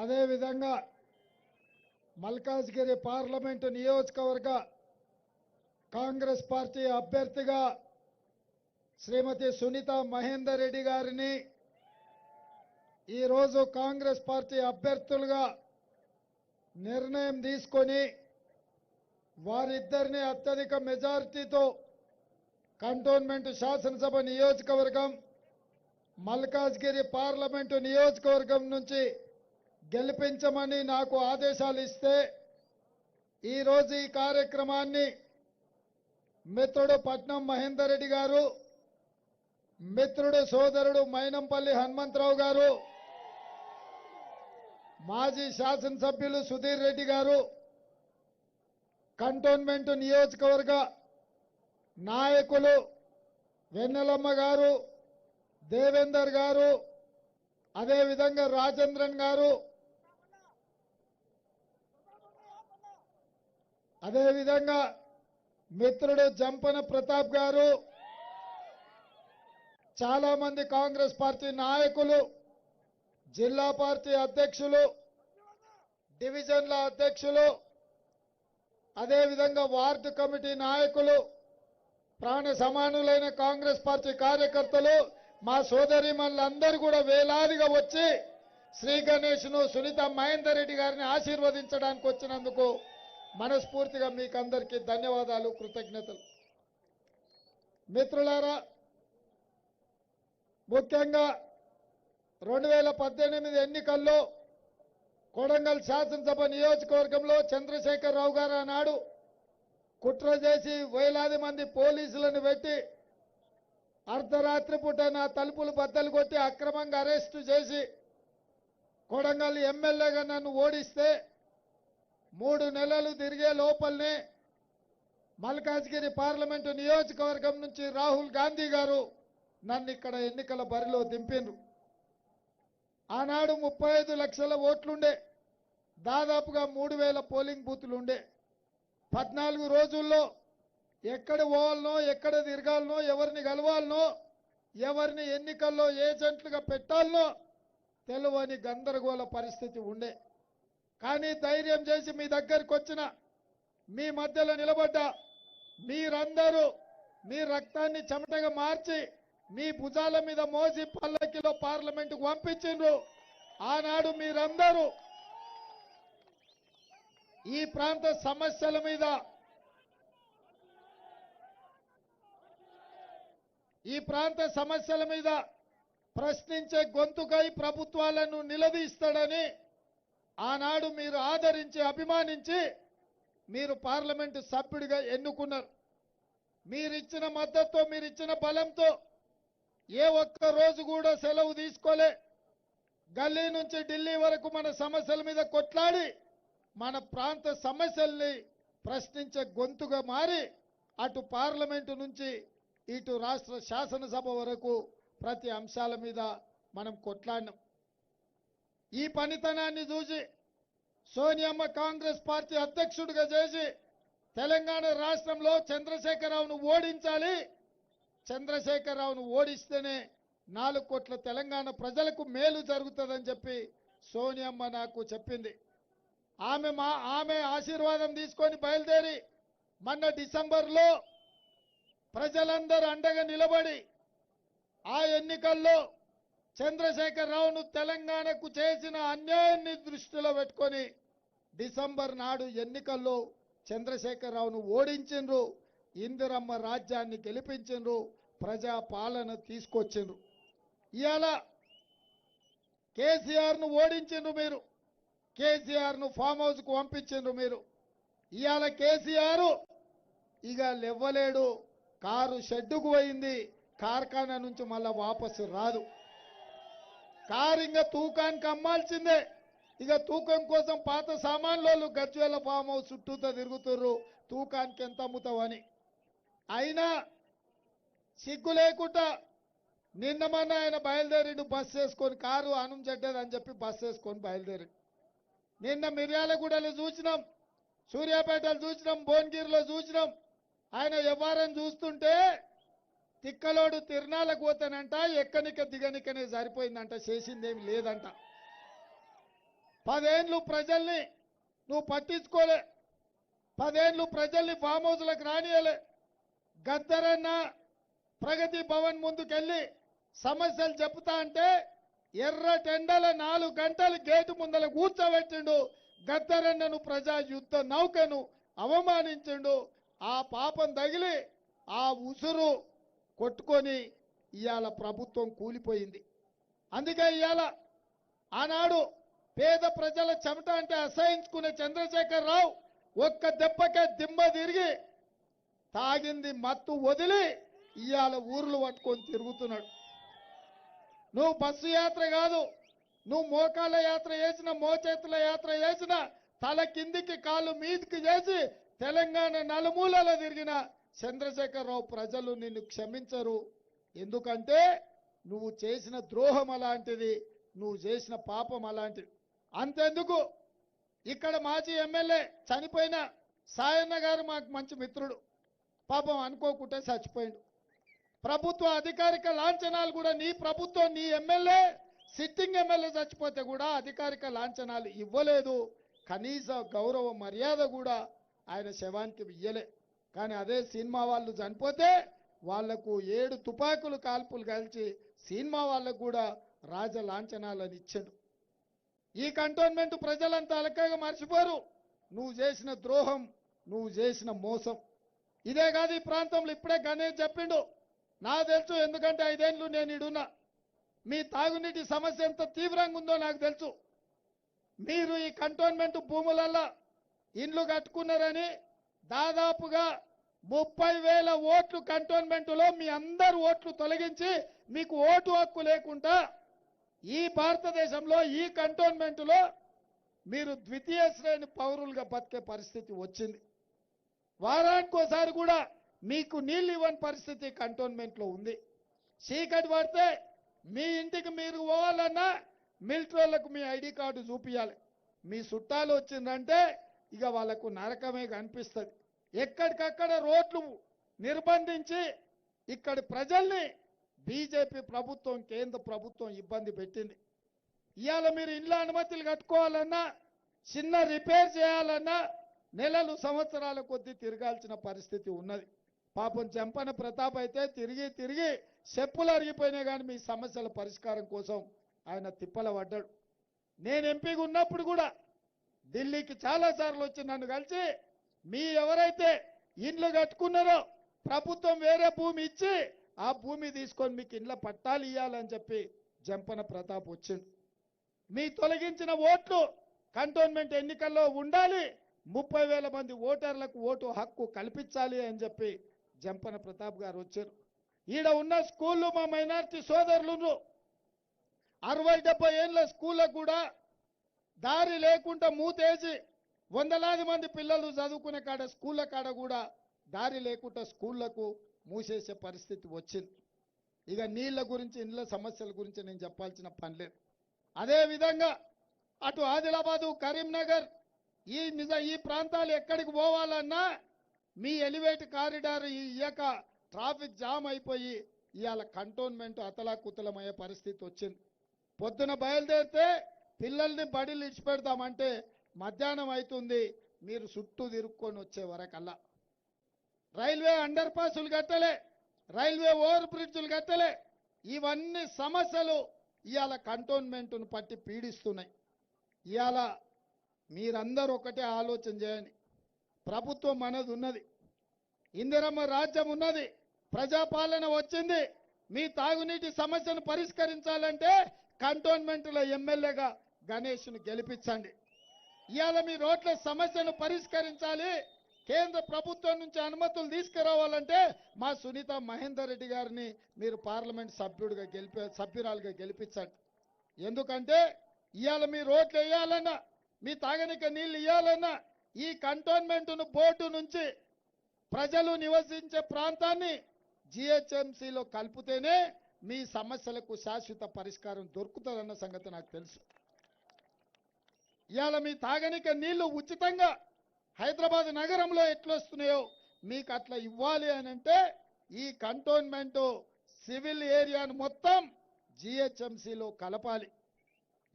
అదేవిధంగా మల్కాజ్గిరి పార్లమెంటు నియోజకవర్గ కాంగ్రెస్ పార్టీ అభ్యర్థిగా శ్రీమతి సునీత మహేందర్ రెడ్డి గారిని ఈరోజు కాంగ్రెస్ పార్టీ అభ్యర్థులుగా నిర్ణయం తీసుకొని వారిద్దరిని అత్యధిక మెజారిటీతో కంటోన్మెంట్ శాసనసభ నియోజకవర్గం మల్కాజ్గిరి పార్లమెంటు నియోజకవర్గం నుంచి గెలిపించమని నాకు ఆదేశాలు ఇస్తే ఈరోజు ఈ కార్యక్రమాన్ని మిత్రుడు పట్నం మహేందర్ రెడ్డి గారు, మిత్రుడు సోదరుడు మైనంపల్లి హనుమంతరావు గారు, మాజీ శాసనసభ్యులు సుధీర్ రెడ్డి గారు, కంటోన్మెంట్ నియోజకవర్గ నాయకులు వెన్నెలమ్మ గారు, దేవేందర్ గారు, అదేవిధంగా రాజేంద్రన్ గారు, అదేవిధంగా మిత్రుడు జంపన ప్రతాప్ గారు, చాలా మంది కాంగ్రెస్ పార్టీ నాయకులు, జిల్లా పార్టీ అధ్యక్షులు, డివిజన్ల అధ్యక్షులు, అదేవిధంగా వార్డు కమిటీ నాయకులు, ప్రాణ సమానులైన కాంగ్రెస్ పార్టీ కార్యకర్తలు, మా సోదరిమణులందరూ కూడా వేలాదిగా వచ్చి శ్రీ గణేష్ను, సునీత మహేందర్ రెడ్డి గారిని ఆశీర్వదించడానికి వచ్చినందుకు మనస్ఫూర్తిగా మీకు అందరికీ ధన్యవాదాలు, కృతజ్ఞతలు. మిత్రులారా, ముఖ్యంగా 2018 ఎన్నికల్లో కొడంగల్ శాసనసభ నియోజకవర్గంలో చంద్రశేఖరరావు గారు ఆనాడు కుట్ర చేసి వేలాది మంది పోలీసులను పెట్టి అర్ధరాత్రి పూట నా తలుపులు బద్దలు కొట్టి అక్రమంగా అరెస్టు చేసి కొడంగల్ ఎమ్మెల్యేగా నన్ను ఓడిస్తే 3 నెలలు తిరిగే లోపలనే మల్కాజ్గిరి పార్లమెంటు నియోజకవర్గం నుంచి రాహుల్ గాంధీ గారు నన్ను ఇక్కడ ఎన్నికల బరిలో దింపిండ్రు. ఆనాడు 35 లక్షల ఓట్లుండే, దాదాపుగా 3000 పోలింగ్ బూతులుండే. 14 రోజుల్లో ఎక్కడ పోవాలనో, ఎక్కడ తిరగాలనో, ఎవరిని కలవాలనో, ఎవరిని ఎన్నికల్లో ఏజెంట్లుగా పెట్టాలనో తెలియని గందరగోళ పరిస్థితి ఉండే. కానీ ధైర్యం చేసి మీ దగ్గరికి వచ్చిన, మీ మధ్యలో నిలబడ్డా, మీరందరూ మీ రక్తాన్ని చెమటగా మార్చి మీ భుజాల మీద మోసి పల్లకిలో పార్లమెంటుకు పంపించిండ్రు. ఆనాడు మీరందరూ ఈ ప్రాంత సమస్యల మీద ప్రశ్నించే గొంతుకై ప్రభుత్వాలను నిలదీస్తాడని ఆనాడు మీరు ఆదరించి అభిమానించి మీరు పార్లమెంటు సభ్యుడిగా ఎన్నుకున్నారు. మీరిచ్చిన మద్దతుతో, మీరిచ్చిన బలంతో ఏ ఒక్క రోజు కూడా సెలవు తీసుకోలే. గల్లీ నుంచి ఢిల్లీ వరకు మన సమస్యల మీద కొట్లాడి మన ప్రాంత సమస్యల్ని ప్రశ్నించే గొంతుగా మారి అటు పార్లమెంటు నుంచి ఇటు రాష్ట్ర శాసనసభ వరకు ప్రతి అంశాల మీద మనం కొట్లాడినాం. ఈ పనితనాన్ని చూసి సోనియమ్మ కాంగ్రెస్ పార్టీ అధ్యక్షుడిగా చేసి తెలంగాణ రాష్ట్రంలో చంద్రశేఖరరావును ఓడించాలి, చంద్రశేఖరరావును ఓడిస్తేనే 4 కోట్ల తెలంగాణ ప్రజలకు మేలు జరుగుతుందని చెప్పి సోనియమ్మ నాకు చెప్పింది. ఆమె ఆశీర్వాదం తీసుకొని బయలుదేరి మొన్న డిసెంబర్లో ప్రజలందరూ అండగా నిలబడి ఆ ఎన్నికల్లో చంద్రశేఖరరావును తెలంగాణకు చేసిన అన్యాయాన్ని దృష్టిలో పెట్టుకొని డిసెంబర్ నాడు ఎన్నికల్లో చంద్రశేఖరరావును ఓడించిండ్రు. ఇందిరమ్మ రాజ్యాన్ని గెలిపించిండ్రు, ప్రజా పాలన తీసుకొచ్చిండ్రు. ఇవాళ కేసీఆర్ను ఓడించిండ్రు మీరు, కేసీఆర్ను ఫామ్ హౌస్కు పంపించిండ్రు మీరు. ఇవాళ కేసీఆర్ ఇక లేవ్వలేడు, కారు షెడ్డుకు పోయింది, కార్ఖానా నుంచి మళ్ళా వాపసు రాదు. కారు ఇంకా తూకానికి అమ్మాల్సిందే. ఇక తూకం కోసం పాత సామాన్లు గజ్వేల ఫామ్ హౌస్ చుట్టూతో తిరుగుతుర్రు, తూకానికి ఎంత అమ్ముతావని. అయినా సిగ్గు లేకుండా నిన్న మొన్న ఆయన బయలుదేరిండు బస్ వేసుకొని, కారు అనుం చెడ్డదని చెప్పి బస్ వేసుకొని బయలుదేరిండు. నిన్న మిర్యాలగూడలో చూసినాం, సూర్యాపేటలో చూసినాం, భువనగిరిలో చూసినాం. ఆయన వ్యవహారం చూస్తుంటే తిక్కలోడు తిరణాలకు పోతానంట, ఎక్కనిక దిగనికనే సరిపోయిందంట, చేసిందేమి లేదంట. 10 ఏళ్ళు ప్రజల్ని నువ్వు పట్టించుకోలే, 10 ఏళ్ళు ప్రజల్ని ఫామ్ హౌస్లకు రానియలే. గద్దరన్న ప్రగతి భవన్ ముందుకెళ్ళి సమస్యలు చెప్తా అంటే ఎర్ర టెండల 4 గంటలు గేటు ముందల కూర్చోబెట్టిండు. గద్దరన్నను ప్రజా యుద్ధ నౌకను అవమానించిండు. ఆ పాపం తగిలి ఆ ఉసురు కొట్టుకొని ఇవాళ ప్రభుత్వం కూలిపోయింది. అందుకే ఇవాళ ఆనాడు పేద ప్రజల చెమట అంటే అసహించుకునే చంద్రశేఖర్ రావు ఒక్క దెబ్బకే దిమ్మ తిరిగి తాగింది మత్తు వదిలి ఇవాళ ఊర్లు పట్టుకొని తిరుగుతున్నాడు. నువ్వు బస్సు యాత్ర కాదు, నువ్వు మోకాళ్ళ యాత్ర చేసిన, మోచేతుల యాత్ర చేసిన, తల కిందికి కాళ్ళు మీదికి చేసి తెలంగాణ నలుమూలల తిరిగిన చంద్రశేఖరరావు ప్రజలు నిన్ను క్షమించరు. ఎందుకంటే నువ్వు చేసిన ద్రోహం అలాంటిది, నువ్వు చేసిన పాపం అలాంటిది. అంతెందుకు, ఇక్కడ మాజీ ఎమ్మెల్యే చనిపోయిన సాయన్న గారు మాకు మంచి మిత్రుడు, పాపం అనుకోకుంటే చచ్చిపోయిండు. ప్రభుత్వ అధికారిక లాంఛనాలు కూడా నీ ప్రభుత్వం, నీ ఎమ్మెల్యే, సిట్టింగ్ ఎమ్మెల్యే చచ్చిపోతే కూడా అధికారిక లాంఛనాలు ఇవ్వలేదు. కనీస గౌరవ మర్యాద కూడా ఆయన శవానికి ఇయ్యలే. కానీ అదే సినిమా వాళ్ళు చనిపోతే వాళ్లకు 7 తుపాకులు కాల్పులు కాల్చి సినిమా వాళ్ళకు కూడా రాజ లాంఛనాలను ఇచ్చాడు. ఈ కంటోన్మెంట్ ప్రజలంతా అలకగా మర్చిపోరు నువ్వు చేసిన ద్రోహం, నువ్వు చేసిన మోసం. ఇదే కాదు, ఈ ప్రాంతంలో ఇప్పుడే గణేష్ చెప్పిండు, నాకు తెలుసు, ఎందుకంటే 5 ఏళ్ళు నేను ఇడున్నా. మీ తాగునీటి సమస్య ఎంత తీవ్రంగా ఉందో నాకు తెలుసు. మీరు ఈ కంటోన్మెంట్ భూములల్లో ఇండ్లు కట్టుకున్నారని దాదాపుగా 30,000 ఓట్లు కంటోన్మెంట్లో మీ అందరు ఓట్లు తొలగించి మీకు ఓటు హక్కు లేకుండా ఈ భారతదేశంలో ఈ కంటోన్మెంట్లో మీరు ద్వితీయ శ్రేణి పౌరులుగా బతికే పరిస్థితి వచ్చింది. వారానికోసారి కూడా మీకు నీళ్ళు ఇవ్వని పరిస్థితి కంటోన్మెంట్లో ఉంది. చీకటి పడితే మీ ఇంటికి మీరు పోవాలన్నా మిలిటరీలకు మీ ఐడి కార్డు చూపించాలి. మీ చుట్టాలు వచ్చిందంటే ఇక వాళ్ళకు నరకమే కనిపిస్తుంది. ఎక్కడికక్కడ రోడ్లు నిర్బంధించి ఇక్కడి ప్రజల్ని బీజేపీ ప్రభుత్వం, కేంద్ర ప్రభుత్వం ఇబ్బంది పెట్టింది. ఇవాళ మీరు ఇండ్ల అనుమతులు కట్టుకోవాలన్నా, చిన్న రిపేర్ చేయాలన్నా నెలలు సంవత్సరాల కొద్దీ తిరగాల్సిన పరిస్థితి ఉన్నది. పాపం చెంపన ప్రతాప్ అయితే తిరిగి తిరిగి చెప్పులు అరిగిపోయినా కానీ మీ సమస్యల పరిష్కారం కోసం ఆయన తిప్పల పడ్డాడు. నేను ఎంపీగా ఉన్నప్పుడు కూడా ఢిల్లీకి చాలాసార్లు వచ్చి నన్ను కలిసి మీ ఎవరైతే ఇండ్లు కట్టుకున్నారో ప్రభుత్వం వేరే భూమి ఇచ్చి ఆ భూమి తీసుకొని మీకు ఇండ్ల పట్టాలు ఇవ్వాలని చెప్పి జంపన ప్రతాప్ వచ్చింది. మీ తొలగించిన ఓట్లు కంటోన్మెంట్ ఎన్నికల్లో ఉండాలి, 30,000 మంది ఓటర్లకు ఓటు హక్కు కల్పించాలి అని చెప్పి జంపన ప్రతాప్ గారు వచ్చారు. ఈడ ఉన్న స్కూళ్ళు మా మైనారిటీ సోదరులు 60-70 ఏళ్ళ స్కూళ్ళకు కూడా దారి లేకుండా మూతేసి వందలాది మంది పిల్లలు చదువుకునే కాడ స్కూళ్ళ కాడ కూడా దారి లేకుండా స్కూళ్లకు మూసేసే పరిస్థితి వచ్చింది. ఇక నీళ్ల గురించి, ఇండ్ల సమస్యల గురించి నేను చెప్పాల్సిన పని లేదు. అదేవిధంగా అటు ఆదిలాబాదు, కరీంనగర్ ఈ ప్రాంతాలు ఎక్కడికి పోవాలన్నా మీ ఎలివేట్ కారిడార్ ఇయ్యక ట్రాఫిక్ జామ్ అయిపోయి ఇవాళ కంటోన్మెంట్ అతలాకుతలమయ్యే పరిస్థితి వచ్చింది. పొద్దున బయలుదేరితే పిల్లల్ని బడిలు ఇడిచిపెడతామంటే మధ్యాహ్నం అవుతుంది, మీరు చుట్టూ తిరుక్కొని వచ్చే వరకల్లా. రైల్వే అండర్ పాసులు కట్టలే, రైల్వే ఓవర్ బ్రిడ్జ్లు కట్టలే. ఇవన్నీ సమస్యలు ఇవాళ కంటోన్మెంట్ను పట్టి పీడిస్తున్నాయి. ఇవాళ మీరందరూ ఒకటే ఆలోచన చేయండి. ప్రభుత్వం మనది ఉన్నది, ఇందిరమ్మ రాజ్యం ఉన్నది, ప్రజాపాలన వచ్చింది. మీ తాగునీటి సమస్యను పరిష్కరించాలంటే కంటోన్మెంట్లో ఎమ్మెల్యేగా గణేష్ను గెలిపించండి. ఇవాళ మీ రోడ్ల సమస్యను పరిష్కరించాలి, కేంద్ర ప్రభుత్వం నుంచి అనుమతులు తీసుకురావాలంటే మా సునీత మహేందర్ రెడ్డి గారిని మీరు పార్లమెంట్ సభ్యురాలుగా గెలిపించండి. ఎందుకంటే ఇవాళ మీ రోడ్లు వేయాలన్నా, మీ తాగనిక నీళ్ళు ఇవ్వాలన్నా ఈ కంటోన్మెంట్ను బోర్డు నుంచి ప్రజలు నివసించే ప్రాంతాన్ని జిహెచ్ఎంసీలో కలిపితేనే మీ సమస్యలకు శాశ్వత పరిష్కారం దొరుకుతుందన్న సంగతి నాకు తెలుసు. ఇవాళ మీ తాగనిక నీళ్లు ఉచితంగా హైదరాబాద్ నగరంలో ఎట్లొస్తున్నాయో మీకు అట్లా ఇవ్వాలి అని అంటే ఈ కంటోన్మెంట్ సివిల్ ఏరియాను మొత్తం జిహెచ్ఎంసీలో కలపాలి.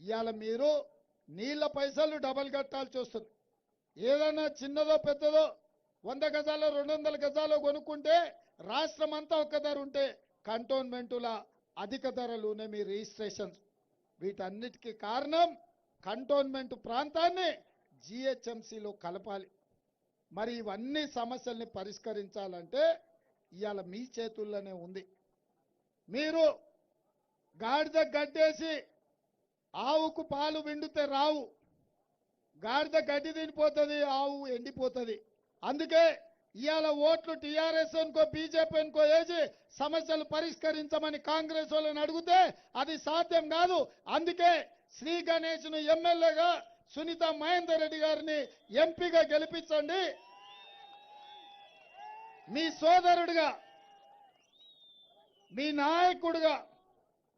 ఇవాళ మీరు నీళ్ల పైసలు డబల్ కట్టాల్సి వస్తుంది. ఏదైనా చిన్నదో పెద్దదో 100 గజాలు 200 గజాలు కొనుక్కుంటే రాష్ట్రం అంతా ఒక్క ధర ఉంటే కంటోన్మెంటుల అధిక ధరలునే మీ రిజిస్ట్రేషన్స్. వీటన్నిటికీ కారణం కంటోన్మెంట్ ప్రాంతాన్ని జిహెచ్ఎంసీలో కలపాలి. మరి ఇవన్నీ సమస్యల్ని పరిష్కరించాలంటే ఇవాళ మీ చేతుల్లోనే ఉంది. మీరు గాడిద గడ్డేసి ఆవుకు పాలు విండితే రావు, గాడిద గడ్డి తినిపోతుంది, ఆవు ఎండిపోతుంది. అందుకే ఇవాళ ఓట్లు టీఆర్ఎస్ అనుకో బీజేపీ అనుకో వేసి సమస్యలు పరిష్కరించమని కాంగ్రెస్ వాళ్ళని అడిగితే అది సాధ్యం కాదు. అందుకే శ్రీ గణేష్ను ఎమ్మెల్యేగా, సునీత మహేందర్ రెడ్డి గారిని ఎంపీగా గెలిపించండి. మీ సోదరుడిగా, మీ నాయకుడిగా,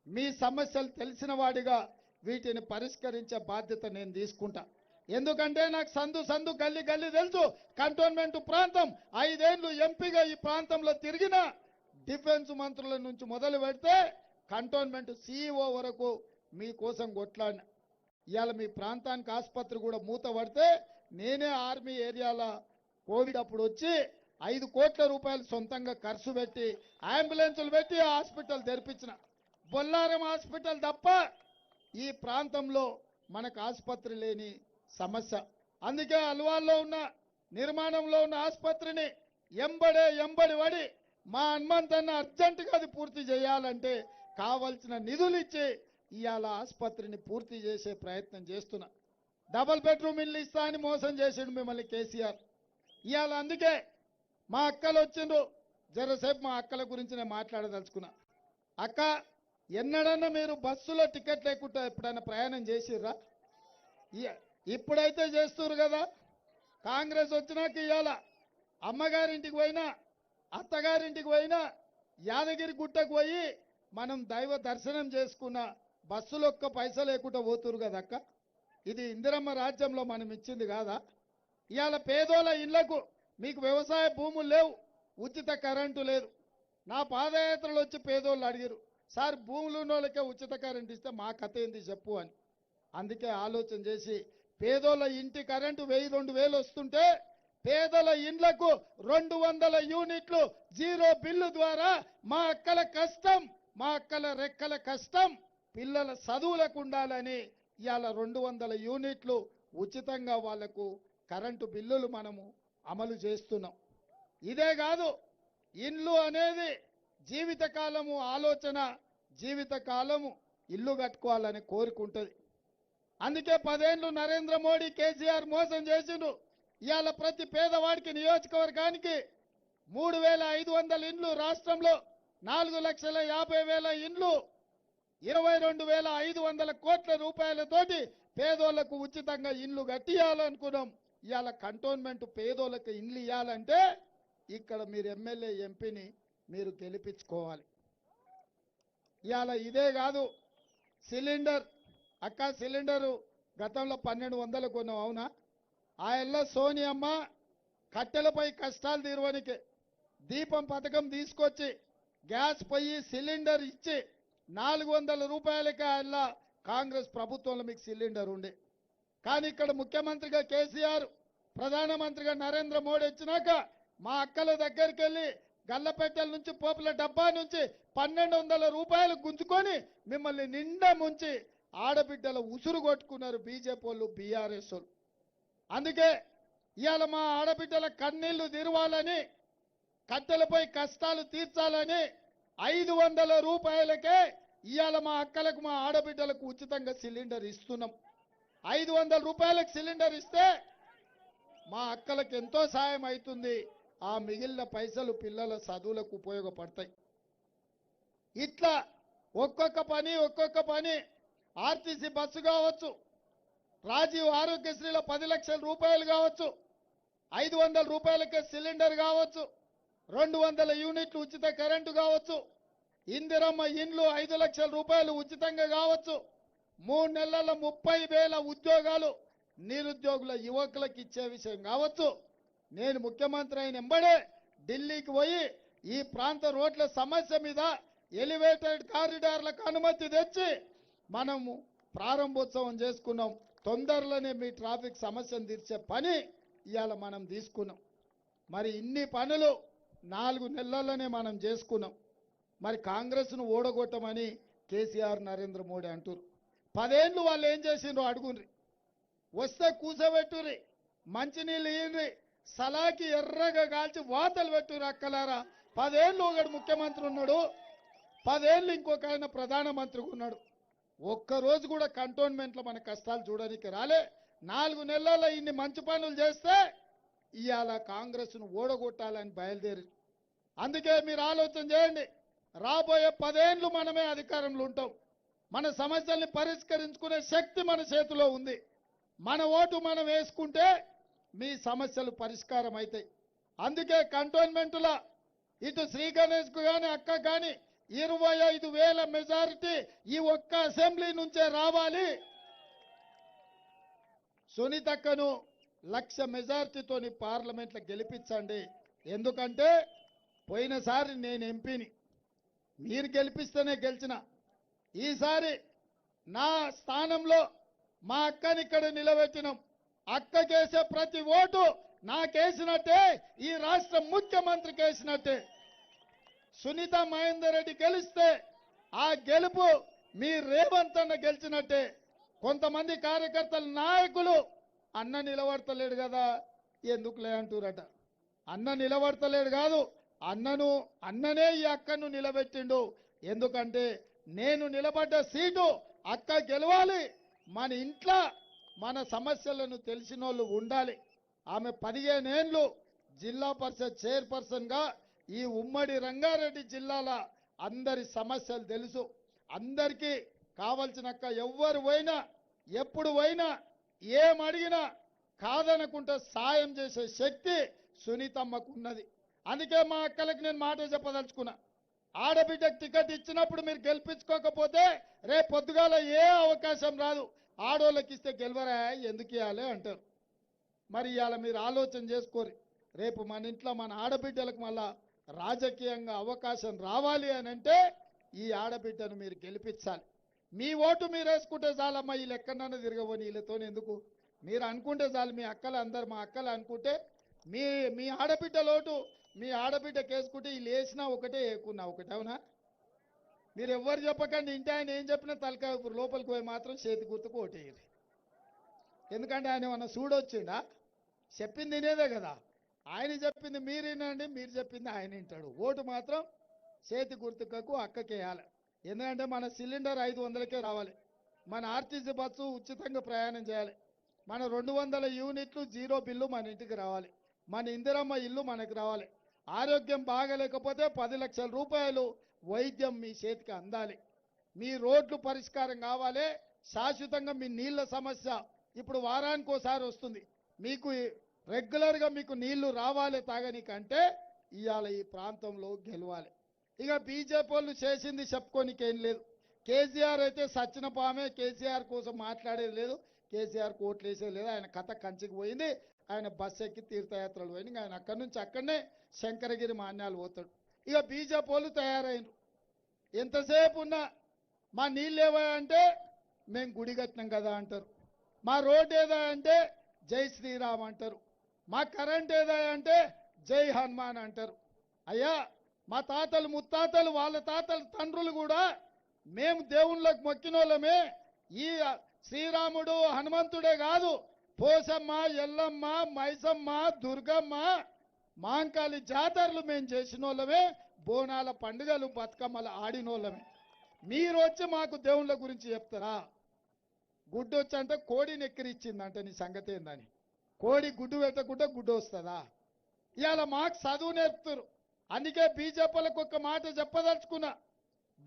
మీ సమస్యలు తెలిసిన వాడిగా వీటిని పరిష్కరించే బాధ్యత నేను తీసుకుంటా. ఎందుకంటే నాకు సందు గల్లీ తెలుసు. కంటోన్మెంట్ ప్రాంతం 5 ఏళ్లు ఎంపీగా ఈ ప్రాంతంలో తిరిగిన, డిఫెన్స్ మంత్రుల నుంచి మొదలు పెడితే కంటోన్మెంట్ CEO వరకు మీకోసం కొట్లాడిన. ఇవాళ మీ ప్రాంతానికి ఆసుపత్రి కూడా మూత పడితే నేనే ఆర్మీ ఏరియాల కోవిడ్ అప్పుడు వచ్చి 5 కోట్ల రూపాయలు సొంతంగా ఖర్చు పెట్టి అంబులెన్సులు పెట్టి హాస్పిటల్ తెరిపించిన. బొల్లారం హాస్పిటల్ తప్ప ఈ ప్రాంతంలో మనకు ఆసుపత్రి లేని సమస్య. అందుకే అల్వాల్లో ఉన్న నిర్మాణంలో ఉన్న ఆసుపత్రిని ఎంబడి పడి మా హనుమంతన్న అర్జెంటుగా అది పూర్తి చేయాలంటే కావలసిన నిధులు ఇచ్చి ఇవాళ ఆసుపత్రిని పూర్తి చేసే ప్రయత్నం చేస్తున్నా. డబుల్ బెడ్రూమ్ ఇల్లు ఇస్తా అని మోసం చేసిండు మిమ్మల్ని కేసీఆర్. ఇవాళ అందుకే మా అక్కలు వచ్చిండ్రు, జరసేపు మా అక్కల గురించి నేను మాట్లాడదలుచుకున్నా. అక్క, ఎన్నడన్నా మీరు బస్సులో టికెట్ లేకుండా ఎప్పుడైనా ప్రయాణం చేసిర్రా? ఇప్పుడైతే చేస్తున్నారు కదా. కాంగ్రెస్ వచ్చినాక ఇవాళ అమ్మగారింటికి పోయినా, అత్తగారింటికి పోయినా, యాదగిరి గుట్టకు పోయి మనం దైవ దర్శనం చేసుకున్న బస్సులు ఒక్క పైసా లేకుండా పోతురు కదా అక్క. ఇది ఇందిరమ్మ రాజ్యంలో మనం ఇచ్చింది కాదా? ఇవాళ పేదోళ్ళ ఇళ్లకు మీకు వ్యవసాయ భూములు లేవు, ఉచిత కరెంటు లేదు. నా పాదయాత్రలు వచ్చి పేదోళ్ళు అడిగారు, సార్ భూములు ఉన్న వాళ్ళకే ఉచిత కరెంటు ఇస్తే మా కథ ఏంది చెప్పు అని. అందుకే ఆలోచన చేసి పేదోళ్ళ ఇంటి కరెంటు 1000-2000 వస్తుంటే పేదల ఇండ్లకు 200 యూనిట్లు జీరో బిల్లు ద్వారా మా అక్కల కష్టం, మా అక్కల రెక్కల కష్టం పిల్లల చదువులకు ఉండాలని ఇవాళ 200 యూనిట్లు ఉచితంగా వాళ్లకు కరెంటు బిల్లులు మనము అమలు చేస్తున్నాం. ఇదే కాదు, ఇల్లు అనేది జీవితకాలము ఆలోచన, జీవితకాలము ఇల్లు కట్టుకోవాలని కోరుకుంటుంది. అందుకే 10 ఏళ్ళు నరేంద్ర మోడీ కేసీఆర్ మోసం చేసిండు. ఇవాళ ప్రతి పేదవాడికి నియోజకవర్గానికి 3500 ఇండ్లు, రాష్ట్రంలో 4,50,000 ఇండ్లు, 22,500 కోట్ల రూపాయలతోటి పేదోళ్లకు ఉచితంగా ఇండ్లు కట్టియాలనుకున్నాం. ఇవాళ కంటోన్మెంట్ పేదోళ్లకు ఇండ్లు ఇవ్వాలంటే ఇక్కడ మీరు ఎమ్మెల్యే ఎంపీని మీరు గెలిపించుకోవాలి. ఇవాళ ఇదే కాదు, సిలిండర్ అక్క, సిలిండరు గతంలో 1200 కొన్నాం, అవునా? ఆ ఎల్ల సోనియమ్మ కట్టెలపై కష్టాలు తీరువనికి దీపం పథకం తీసుకొచ్చి గ్యాస్ పొయ్యి సిలిండర్ ఇచ్చి 400 రూపాయలకి ఆ కాంగ్రెస్ ప్రభుత్వంలో మీకు సిలిండర్ ఉండే. కానీ ఇక్కడ ముఖ్యమంత్రిగా కేసీఆర్, ప్రధానమంత్రిగా నరేంద్ర మోడీ వచ్చినాక మా అక్కల దగ్గరికి వెళ్ళి గల్లపెట్టెల నుంచి, పోపుల డబ్బా నుంచి 1200 రూపాయలు గుంజుకొని మిమ్మల్ని నిండా ముంచి ఆడబిడ్డల ఉసురు కొట్టుకున్నారు బీజేపీ వాళ్ళు, బీఆర్ఎస్ వాళ్ళు. అందుకే ఇవాళ మా ఆడబిడ్డల కన్నీళ్లు తీరవాలని కట్టెలపై కష్టాలు తీర్చాలని 500 రూపాయలకే ఇవాళ మా అక్కలకు మా ఆడబిడ్డలకు ఉచితంగా సిలిండర్ ఇస్తున్నాం. 500 రూపాయలకు సిలిండర్ ఇస్తే మా అక్కలకు ఎంతో సాయం అవుతుంది. ఆ మిగిలిన పైసలు పిల్లల చదువులకు ఉపయోగపడతాయి. ఇట్లా ఒక్కొక్క పని ఆర్టీసీ బస్సు కావచ్చు, రాజీవ్ ఆరోగ్యశ్రీలో 10 లక్షల రూపాయలు కావచ్చు, 500 రూపాయలకే సిలిండర్ కావచ్చు, 200 యూనిట్లు ఉచిత కరెంటు కావచ్చు, ఇందిరమ్మ ఇండ్లు 5 లక్షల రూపాయలు ఉచితంగా కావచ్చు, 3 నెలల 30,000 ఉద్యోగాలు నిరుద్యోగుల యువకులకు ఇచ్చే విషయం కావచ్చు. నేను ముఖ్యమంత్రి అయిన ఎంబడే ఢిల్లీకి పోయి ఈ ప్రాంత రోడ్ల సమస్య మీద ఎలివేటెడ్ కారిడార్లకు అనుమతి తెచ్చి మనము ప్రారంభోత్సవం చేసుకున్నాం. తొందరలోనే మీ ట్రాఫిక్ సమస్యను తీర్చే పని ఇవాళ మనం తీసుకున్నాం. మరి ఇన్ని పనులు 4 నెలల్లోనే మనం చేసుకున్నాం. మరి కాంగ్రెస్ను ఓడగొట్టమని కేసీఆర్ నరేంద్ర మోడీ అంటారు. 10 ఏళ్ళు వాళ్ళు ఏం చేసిండ్రో అడుగుండ్రి. వస్తే కూసబెట్టుర్రి, మంచినీళ్ళు ఇయ్యండ్రి, సలాకి ఎర్రగా కాల్చి వాతలు పెట్టుర్రి. అక్కలారా 10 ఏళ్ళు ఒకడు ముఖ్యమంత్రి ఉన్నాడు, 10 ఏళ్ళు ఇంకొక ఆయన ప్రధానమంత్రిగా ఉన్నాడు. ఒక్కరోజు కూడా కంటోన్మెంట్లో మన కష్టాలు చూడడానికి రాలే. 4 నెలల్లో ఇన్ని మంచి పనులు చేస్తే ఇవాళ కాంగ్రెస్ను ఓడగొట్టాలని బయలుదేరి. అందుకే మీరు ఆలోచన చేయండి. రాబోయే 10 ఏళ్ళు మనమే అధికారంలో ఉంటాం. మన సమస్యల్ని పరిష్కరించుకునే శక్తి మన చేతిలో ఉంది. మన ఓటు మనం వేసుకుంటే మీ సమస్యలు పరిష్కారం అవుతాయి. అందుకే కంటోన్మెంట్లో ఇటు శ్రీ గణేష్కు కానీ అక్క కానీ 25,000 మెజారిటీ ఈ ఒక్క అసెంబ్లీ నుంచే రావాలి. సునీతక్కను 1,00,000 మెజారిటీతోని పార్లమెంట్లో గెలిపించండి. ఎందుకంటే పోయినసారి నేను ఎంపీని, మీరు గెలిపిస్తేనే గెలిచిన. ఈసారి నా స్థానంలో మా అక్కని ఇక్కడ నిలబెట్టినాం. అక్కకేసే ప్రతి ఓటు నాకేసినట్టే, ఈ రాష్ట్ర ముఖ్యమంత్రికి వేసినట్టే. సునీత మహేందర్ రెడ్డి గెలిస్తే ఆ గెలుపు మీ రేవంత్ అన్న గెలిచినట్టే. కొంతమంది కార్యకర్తలు నాయకులు అన్న నిలబడతలేడు కదా ఎందుకులే అంటురట. అన్న నిలబడతలేడు కాదు, అన్ననే ఈ అక్కను నిలబెట్టిండు. ఎందుకంటే నేను నిలబడ్డ సీటు అక్క గెలవాలి. మన ఇంట్లో మన సమస్యలను తెలిసిన వాళ్ళు ఉండాలి. ఆమె 15 ఏళ్ళు జిల్లా పరిషత్ చైర్పర్సన్గా ఈ ఉమ్మడి రంగారెడ్డి జిల్లాల అందరి సమస్యలు తెలుసు. అందరికీ కావలసినక్క ఎవ్వరు పోయినా ఎప్పుడు పోయినా ఏం అడిగినా కాదనుకుంటే సాయం చేసే శక్తి సునీతమ్మకు ఉన్నది. అందుకే మా అక్కలకు నేను మాట చెప్పదలుచుకున్నా. ఆడబిడ్డకు టికెట్ ఇచ్చినప్పుడు మీరు గెలిపించుకోకపోతే రేపు పొద్దుగాల ఏ అవకాశం రాదు. ఆడోళ్ళకి ఇస్తే గెలవరా ఎందుకు ఇవ్వాలి అంటారు. మరి ఇవాళ మీరు ఆలోచన చేసుకోరు. రేపు మన ఇంట్లో మన ఆడబిడ్డలకు మళ్ళా రాజకీయంగా అవకాశం రావాలి అని అంటే ఈ ఆడబిడ్డను మీరు గెలిపించాలి. మీ ఓటు మీరు వేసుకుంటే చాలమ్మా, వీళ్ళు ఎక్కడన్నా తిరగబోని వీళ్ళతో ఎందుకు మీరు అనుకుంటే చాలు. మీ అక్కలు అందరు మా అక్కలు అనుకుంటే మీ ఆడబిడ్డల ఓటు మీ ఆడబిడ్డకి వేసుకుంటే వీళ్ళు వేసినా ఒకటే వేయకున్నా ఒకటే. అవునా? మీరు ఎవ్వరు చెప్పకండి. ఇంటి ఆయన ఏం చెప్పినా తలకాయ లోపలికి పోయి మాత్రం చేతి గుర్తుకు ఓటేయండి. ఎందుకంటే ఆయన ఏమన్నా చూడొచ్చిండా? చెప్పింది వినేదే కదా. ఆయన చెప్పింది మీరు వినండి, మీరు చెప్పింది ఆయన వింటాడు. ఓటు మాత్రం చేతి గుర్తుకు అక్కకేయాలి. ఎందుకంటే మన సిలిండర్ 500కే రావాలి. మన ఆర్టీసీ బస్సు ఉచితంగా ప్రయాణం చేయాలి. మన 200 యూనిట్లు జీరో బిల్లు మన ఇంటికి రావాలి. మన ఇందిరమ్మ ఇల్లు మనకు రావాలి. ఆరోగ్యం బాగలేకపోతే 10 లక్షల రూపాయలు వైద్యం మీ చేతికి అందాలి. మీ రోడ్లు పరిష్కారం కావాలి. శాశ్వతంగా మీ నీళ్ల సమస్య ఇప్పుడు వారానికి ఒకసారి వస్తుంది. మీకు రెగ్యులర్గా మీకు నీళ్లు రావాలి తాగనికంటే ఇవాళ ఈ ప్రాంతంలో గెలవాలి. ఇక బీజేపీ వాళ్ళు చేసింది చెప్పుకోనికి ఏం లేదు. కేసీఆర్ అయితే సచ్చిన పామే, కేసీఆర్ కోసం మాట్లాడేది లేదు, కేసీఆర్ కోట్లు వేసేది లేదు. ఆయన కథ కంచికి పోయింది. ఆయన బస్సు ఎక్కి తీర్థయాత్రలు పోయింది. ఆయన అక్కడి నుంచి అక్కడనే శంకరగిరి మాన్యాలు పోతాడు. ఇక బీజేపీ వాళ్ళు తయారైనరు. ఎంతసేపు ఉన్నా మా నీళ్ళు ఏవా అంటే మేము గుడి కట్టినాం కదా అంటారు. మా రోడ్ ఏదా అంటే జై శ్రీరామ్ అంటారు. మా కరెంట్ ఏదా అంటే జై హనుమాన్ అంటారు. అయ్యా మా తాతలు ముత్తాతలు వాళ్ళ తాతలు తండ్రులు కూడా మేము దేవుళ్ళకు మొక్కినోళ్ళమే. ఈ శ్రీరాముడు హనుమంతుడే కాదు, పోసమ్మ, ఎల్లమ్మ, మైసమ్మ, దుర్గమ్మ మాంకాళి జాతరలు మేము చేసిన వాళ్ళమే, బోనాల పండుగలు బతుకమ్మలు ఆడినోళ్ళమే. మీరు వచ్చి మాకు దేవుళ్ళ గురించి చెప్తారా? గుడ్డు వచ్చి అంటే కోడిని ఎక్కిరిచ్చిందంట, నీ సంగతి ఏందని? కోడి గుడ్డు పెట్టకుండా గుడ్డు వస్తుందా? ఇవాళ మాకు చదువు నేర్పుతారు. అందుకే బీజేపీలకు ఒక మాట చెప్పదలుచుకున్నా,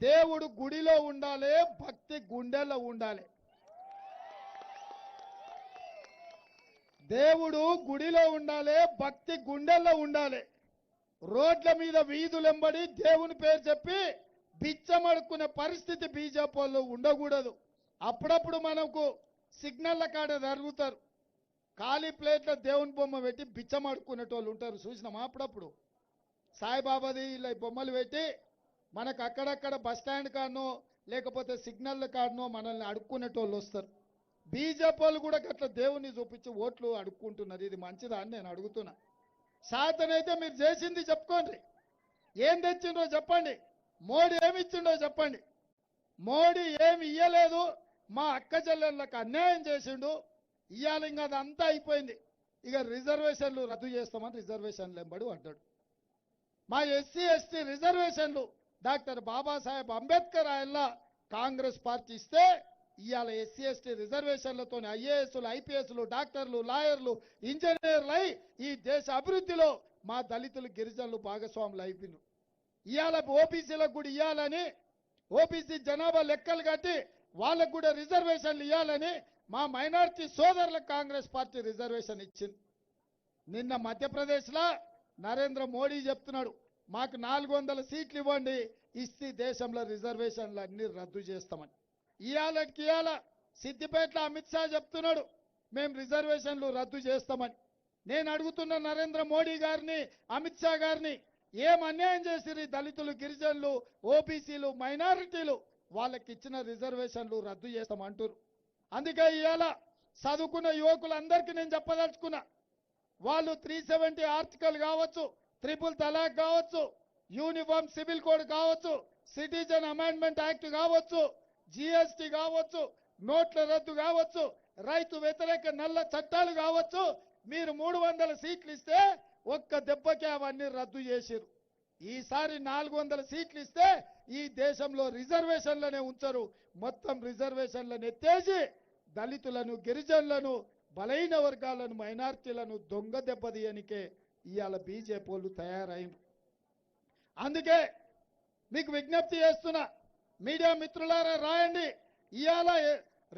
దేవుడు గుడిలో ఉండాలి, భక్తి గుండెల్లో ఉండాలి. దేవుడు గుడిలో ఉండాలి, భక్తి గుండెల్లో ఉండాలి. రోడ్ల మీద వీధులెంబడి దేవుని పేరు చెప్పి బిచ్చమడుకునే పరిస్థితి బీజేపీ వాళ్ళు ఉండకూడదు. అప్పుడప్పుడు మనకు సిగ్నల్ల కాడ జరుగుతారు, ఖాళీ ప్లేట్ల దేవుని బొమ్మ పెట్టి బిచ్చమడుకునేటోళ్ళు ఉంటారు, చూసినామా? అప్పుడప్పుడు సాయిబాబాది ఇలా బొమ్మలు పెట్టి మనకు అక్కడక్కడ బస్ స్టాండ్ కాడనో లేకపోతే సిగ్నల్ కాడనో మనల్ని అడుక్కునేటోళ్ళు వస్తారు. బీజేపీ వాళ్ళు కూడా అట్లా దేవుని చూపించి ఓట్లు అడుక్కుంటున్నారు. ఇది మంచిదా అని నేను అడుగుతున్నా. సాధనైతే మీరు చేసింది చెప్పుకోండి, ఏం తెచ్చిండో చెప్పండి, మోడీ ఏమి ఇచ్చిండో చెప్పండి. మోడీ ఏమి ఇయ్యలేదు, మా అక్క చెల్లెళ్ళకి అన్యాయం చేసిండు. ఇవాళ ఇంకా అదంతా అయిపోయింది. ఇక రిజర్వేషన్లు రద్దు చేస్తామని రిజర్వేషన్లు ఎంబడి పడ్డాడు. మా ఎస్సీ ఎస్టీ రిజర్వేషన్లు డాక్టర్ బాబాసాహెబ్ అంబేద్కర్ ఆయనలా కాంగ్రెస్ పార్టీ ఇస్తే ఇవాళ ఎస్సీ ఎస్టీ రిజర్వేషన్లతో ఐఏఎస్లు, ఐపీఎస్లు, డాక్టర్లు, లాయర్లు, ఇంజనీర్లు అయి ఈ దేశ అభివృద్ధిలో మా దళితులు, గిరిజనులు భాగస్వాములు అయిపోయినారు. ఇవాళ ఓబీసీలకు కూడా ఇవ్వాలని, ఓబీసీ జనాభా లెక్కలు కట్టి వాళ్ళకు కూడా రిజర్వేషన్లు ఇవ్వాలని మా మైనారిటీ సోదరులకు కాంగ్రెస్ పార్టీ రిజర్వేషన్ ఇచ్చింది. నిన్న మధ్యప్రదేశ్లో నరేంద్ర మోడీ చెప్తున్నాడు, మాకు 400 సీట్లు ఇవ్వండి, ఇస్తే దేశంలో రిజర్వేషన్లు అన్ని రద్దు చేస్తామని. ఇవాళకి ఇవాళ సిద్దిపేటలో అమిత్ షా చెప్తున్నాడు, మేము రిజర్వేషన్లు రద్దు చేస్తామని. నేను అడుగుతున్న నరేంద్ర మోడీ గారిని, అమిత్ షా గారిని, ఏం అన్యాయం చేసిరి దళితులు, గిరిజనులు, ఓబీసీలు, మైనారిటీలు? వాళ్ళకి ఇచ్చిన రిజర్వేషన్లు రద్దు చేస్తామంటారు. అందుకే ఇవాళ చదువుకున్న యువకులందరికీ నేను చెప్పదలుచుకున్నా, వాళ్ళు 370 ఆర్టికల్ కావచ్చు, ట్రిపుల్ తలాక్ కావచ్చు, యూనిఫామ్ సివిల్ కోడ్ కావచ్చు, సిటిజన్ అమెండ్మెంట్ యాక్ట్ కావచ్చు, జిఎస్టీ కావచ్చు, నోట్ల రద్దు కావచ్చు, రైతు వ్యతిరేక నల్ల చట్టాలు కావచ్చు, మీరు 300 సీట్లు ఇస్తే ఒక్క దెబ్బకే అవన్నీ రద్దు చేసిరు. ఈసారి 400 సీట్లు ఇస్తే ఈ దేశంలో రిజర్వేషన్లనే ఉంచరు, మొత్తం రిజర్వేషన్లను ఎత్తేసి దళితులను, గిరిజనులను, బలైన వర్గాలను, మైనార్టీలను దొంగ దెబ్బతీయనికే ఇవాళ బీజేపీ వాళ్ళు తయారైంది. అందుకే మీకు విజ్ఞప్తి చేస్తున్నా, మీడియా మిత్రులారా రాయండి, ఇవాళ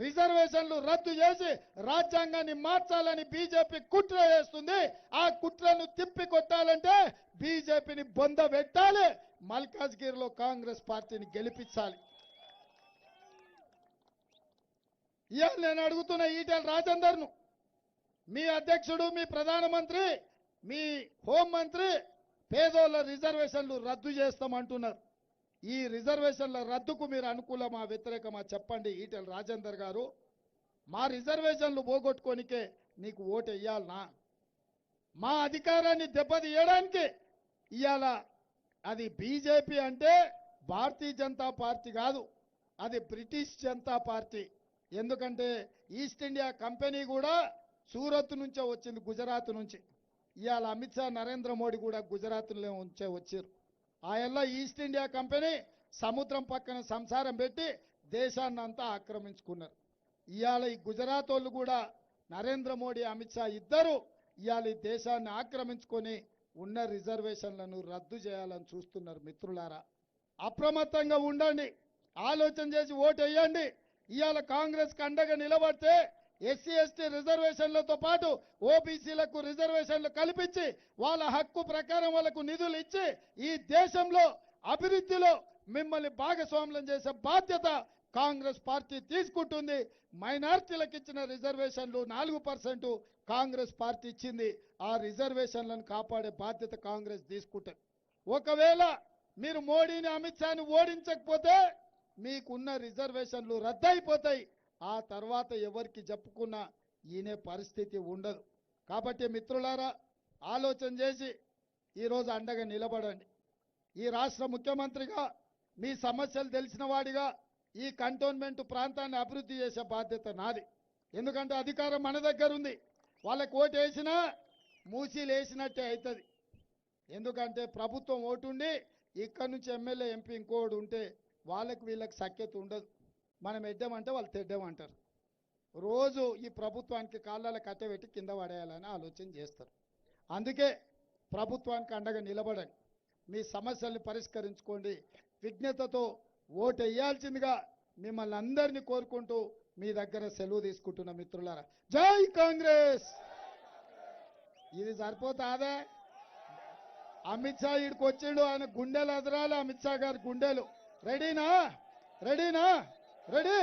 రిజర్వేషన్లు రద్దు చేసి రాజ్యాంగాన్ని మార్చాలని బీజేపీ కుట్ర చేస్తుంది. ఆ కుట్రను తిప్పి కొట్టాలంటే బీజేపీని బొంద పెట్టాలి, మల్కాజ్గిరిలో కాంగ్రెస్ పార్టీని గెలిపించాలి. ఇవాళ నేను అడుగుతున్న ఈటెల రాజేందర్ను, మీ అధ్యక్షుడు, మీ ప్రధానమంత్రి, మీ హోంమంత్రి పేదోళ్ళ రిజర్వేషన్లు రద్దు చేస్తామంటున్నారు. ఈ రిజర్వేషన్ల రద్దుకు మీరు అనుకూలమా, వ్యతిరేకమా చెప్పండి. ఈటెల రాజేందర్ గారు, మా రిజర్వేషన్లు పోగొట్టుకోనికే నీకు ఓటు వేయాలనా? మా అధికారాన్ని దెబ్బతీయడానికి ఇవాళ అది బీజేపీ అంటే భారతీయ జనతా పార్టీ కాదు, అది బ్రిటిష్ జనతా పార్టీ. ఎందుకంటే ఈస్ట్ ఇండియా కంపెనీ కూడా సూరత్ నుంచే వచ్చింది, గుజరాత్ నుంచి. ఇవాళ అమిత్ షా, నరేంద్ర మోడీ కూడా గుజరాత్లో ఉంచే వచ్చారు. ఆయనలో ఈస్ట్ ఇండియా కంపెనీ సముద్రం పక్కన సంసారం పెట్టి దేశాన్ని అంతా ఆక్రమించుకున్నారు. ఇవాళ ఈ గుజరాత్ వాళ్ళు కూడా నరేంద్ర మోడీ, అమిత్ షా ఇద్దరు ఇవాళ ఈ దేశాన్ని ఆక్రమించుకొని ఉన్న రిజర్వేషన్లను రద్దు చేయాలని చూస్తున్నారు. మిత్రులారా, అప్రమత్తంగా ఉండండి, ఆలోచన చేసి ఓటు వేయండి. ఇవాళ కాంగ్రెస్ అండగా నిలబడితే ఎస్సీ ఎస్టీ రిజర్వేషన్లతో పాటు ఓబీసీలకు రిజర్వేషన్లు కల్పించి వాళ్ళ హక్కు ప్రకారం వాళ్ళకు నిధులు ఇచ్చి ఈ దేశంలో అభివృద్ధిలో మిమ్మల్ని భాగస్వామ్యం చేసే బాధ్యత కాంగ్రెస్ పార్టీ తీసుకుంటుంది. మైనార్టీలకు ఇచ్చిన రిజర్వేషన్లు 4% కాంగ్రెస్ పార్టీ ఇచ్చింది. ఆ రిజర్వేషన్లను కాపాడే బాధ్యత కాంగ్రెస్ తీసుకుంటుంది. ఒకవేళ మీరు మోడీని, అమిత్ షాని ఓడించకపోతే మీకున్న రిజర్వేషన్లు రద్దయిపోతాయి. ఆ తర్వాత ఎవరికి చెప్పుకున్నా ఈయనే పరిస్థితి ఉండదు. కాబట్టి మిత్రులారా, ఆలోచన చేసి ఈరోజు అండగా నిలబడండి. ఈ రాష్ట్ర ముఖ్యమంత్రిగా మీ సమస్యలు తెలిసిన వాడిగా ఈ కంటోన్మెంట్ ప్రాంతాన్ని అభివృద్ధి చేసే బాధ్యత నాది. ఎందుకంటే అధికారం మన దగ్గర ఉంది. వాళ్ళకి ఓటు వేసినా మూసీలు వేసినట్టే అవుతుంది. ఎందుకంటే ప్రభుత్వం ఓటుండి ఇక్కడ నుంచి ఎమ్మెల్యే ఎంపీ ఇంకోడు ఉంటే వాళ్ళకి వీళ్ళకి సఖ్యత ఉండదు. మనం ఎడ్డామంటే వాళ్ళు తెడ్డామంటారు. రోజు ఈ ప్రభుత్వానికి కాళ్ళ కట్టబెట్టి కింద పడేయాలని ఆలోచన చేస్తారు. అందుకే ప్రభుత్వానికి అండగా నిలబడండి, మీ సమస్యల్ని పరిష్కరించుకోండి, విజ్ఞతతో ఓటు వేయాల్సిందిగా మిమ్మల్ని అందరినీ కోరుకుంటూ మీ దగ్గర సెలవు తీసుకుంటున్న మిత్రులారా, జై కాంగ్రెస్. ఇది సరిపోతాదే? అమిత్ షా ఇక్కడికి వచ్చిండు, ఆయన గుండెలు ఎదరాలి. అమిత్ షా గారి గుండెలు రెడీనా? రెడీనా? రెడీ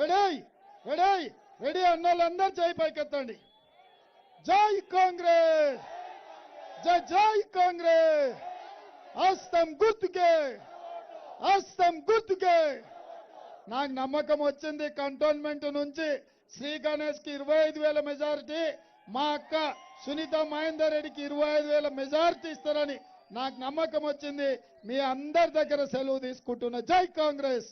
రెడీ రెడీ రెడీ అన్న వాళ్ళందరూ జై పైకెత్తండి. జై కాంగ్రెస్, జై జై కాంగ్రెస్. హస్తం గుర్తుకే, హస్తం గుర్తుకే. నాకు నమ్మకం వచ్చింది, కంటోన్మెంట్ నుంచి శ్రీ గణేష్ కి 25,000 మెజారిటీ, మా అక్క సునీత మహేందర్ రెడ్డికి 25,000 మెజారిటీ ఇస్తారని నాకు నమ్మకం వచ్చింది. మీ అందరి దగ్గర సెలవు తీసుకుంటున్నా. జై కాంగ్రెస్.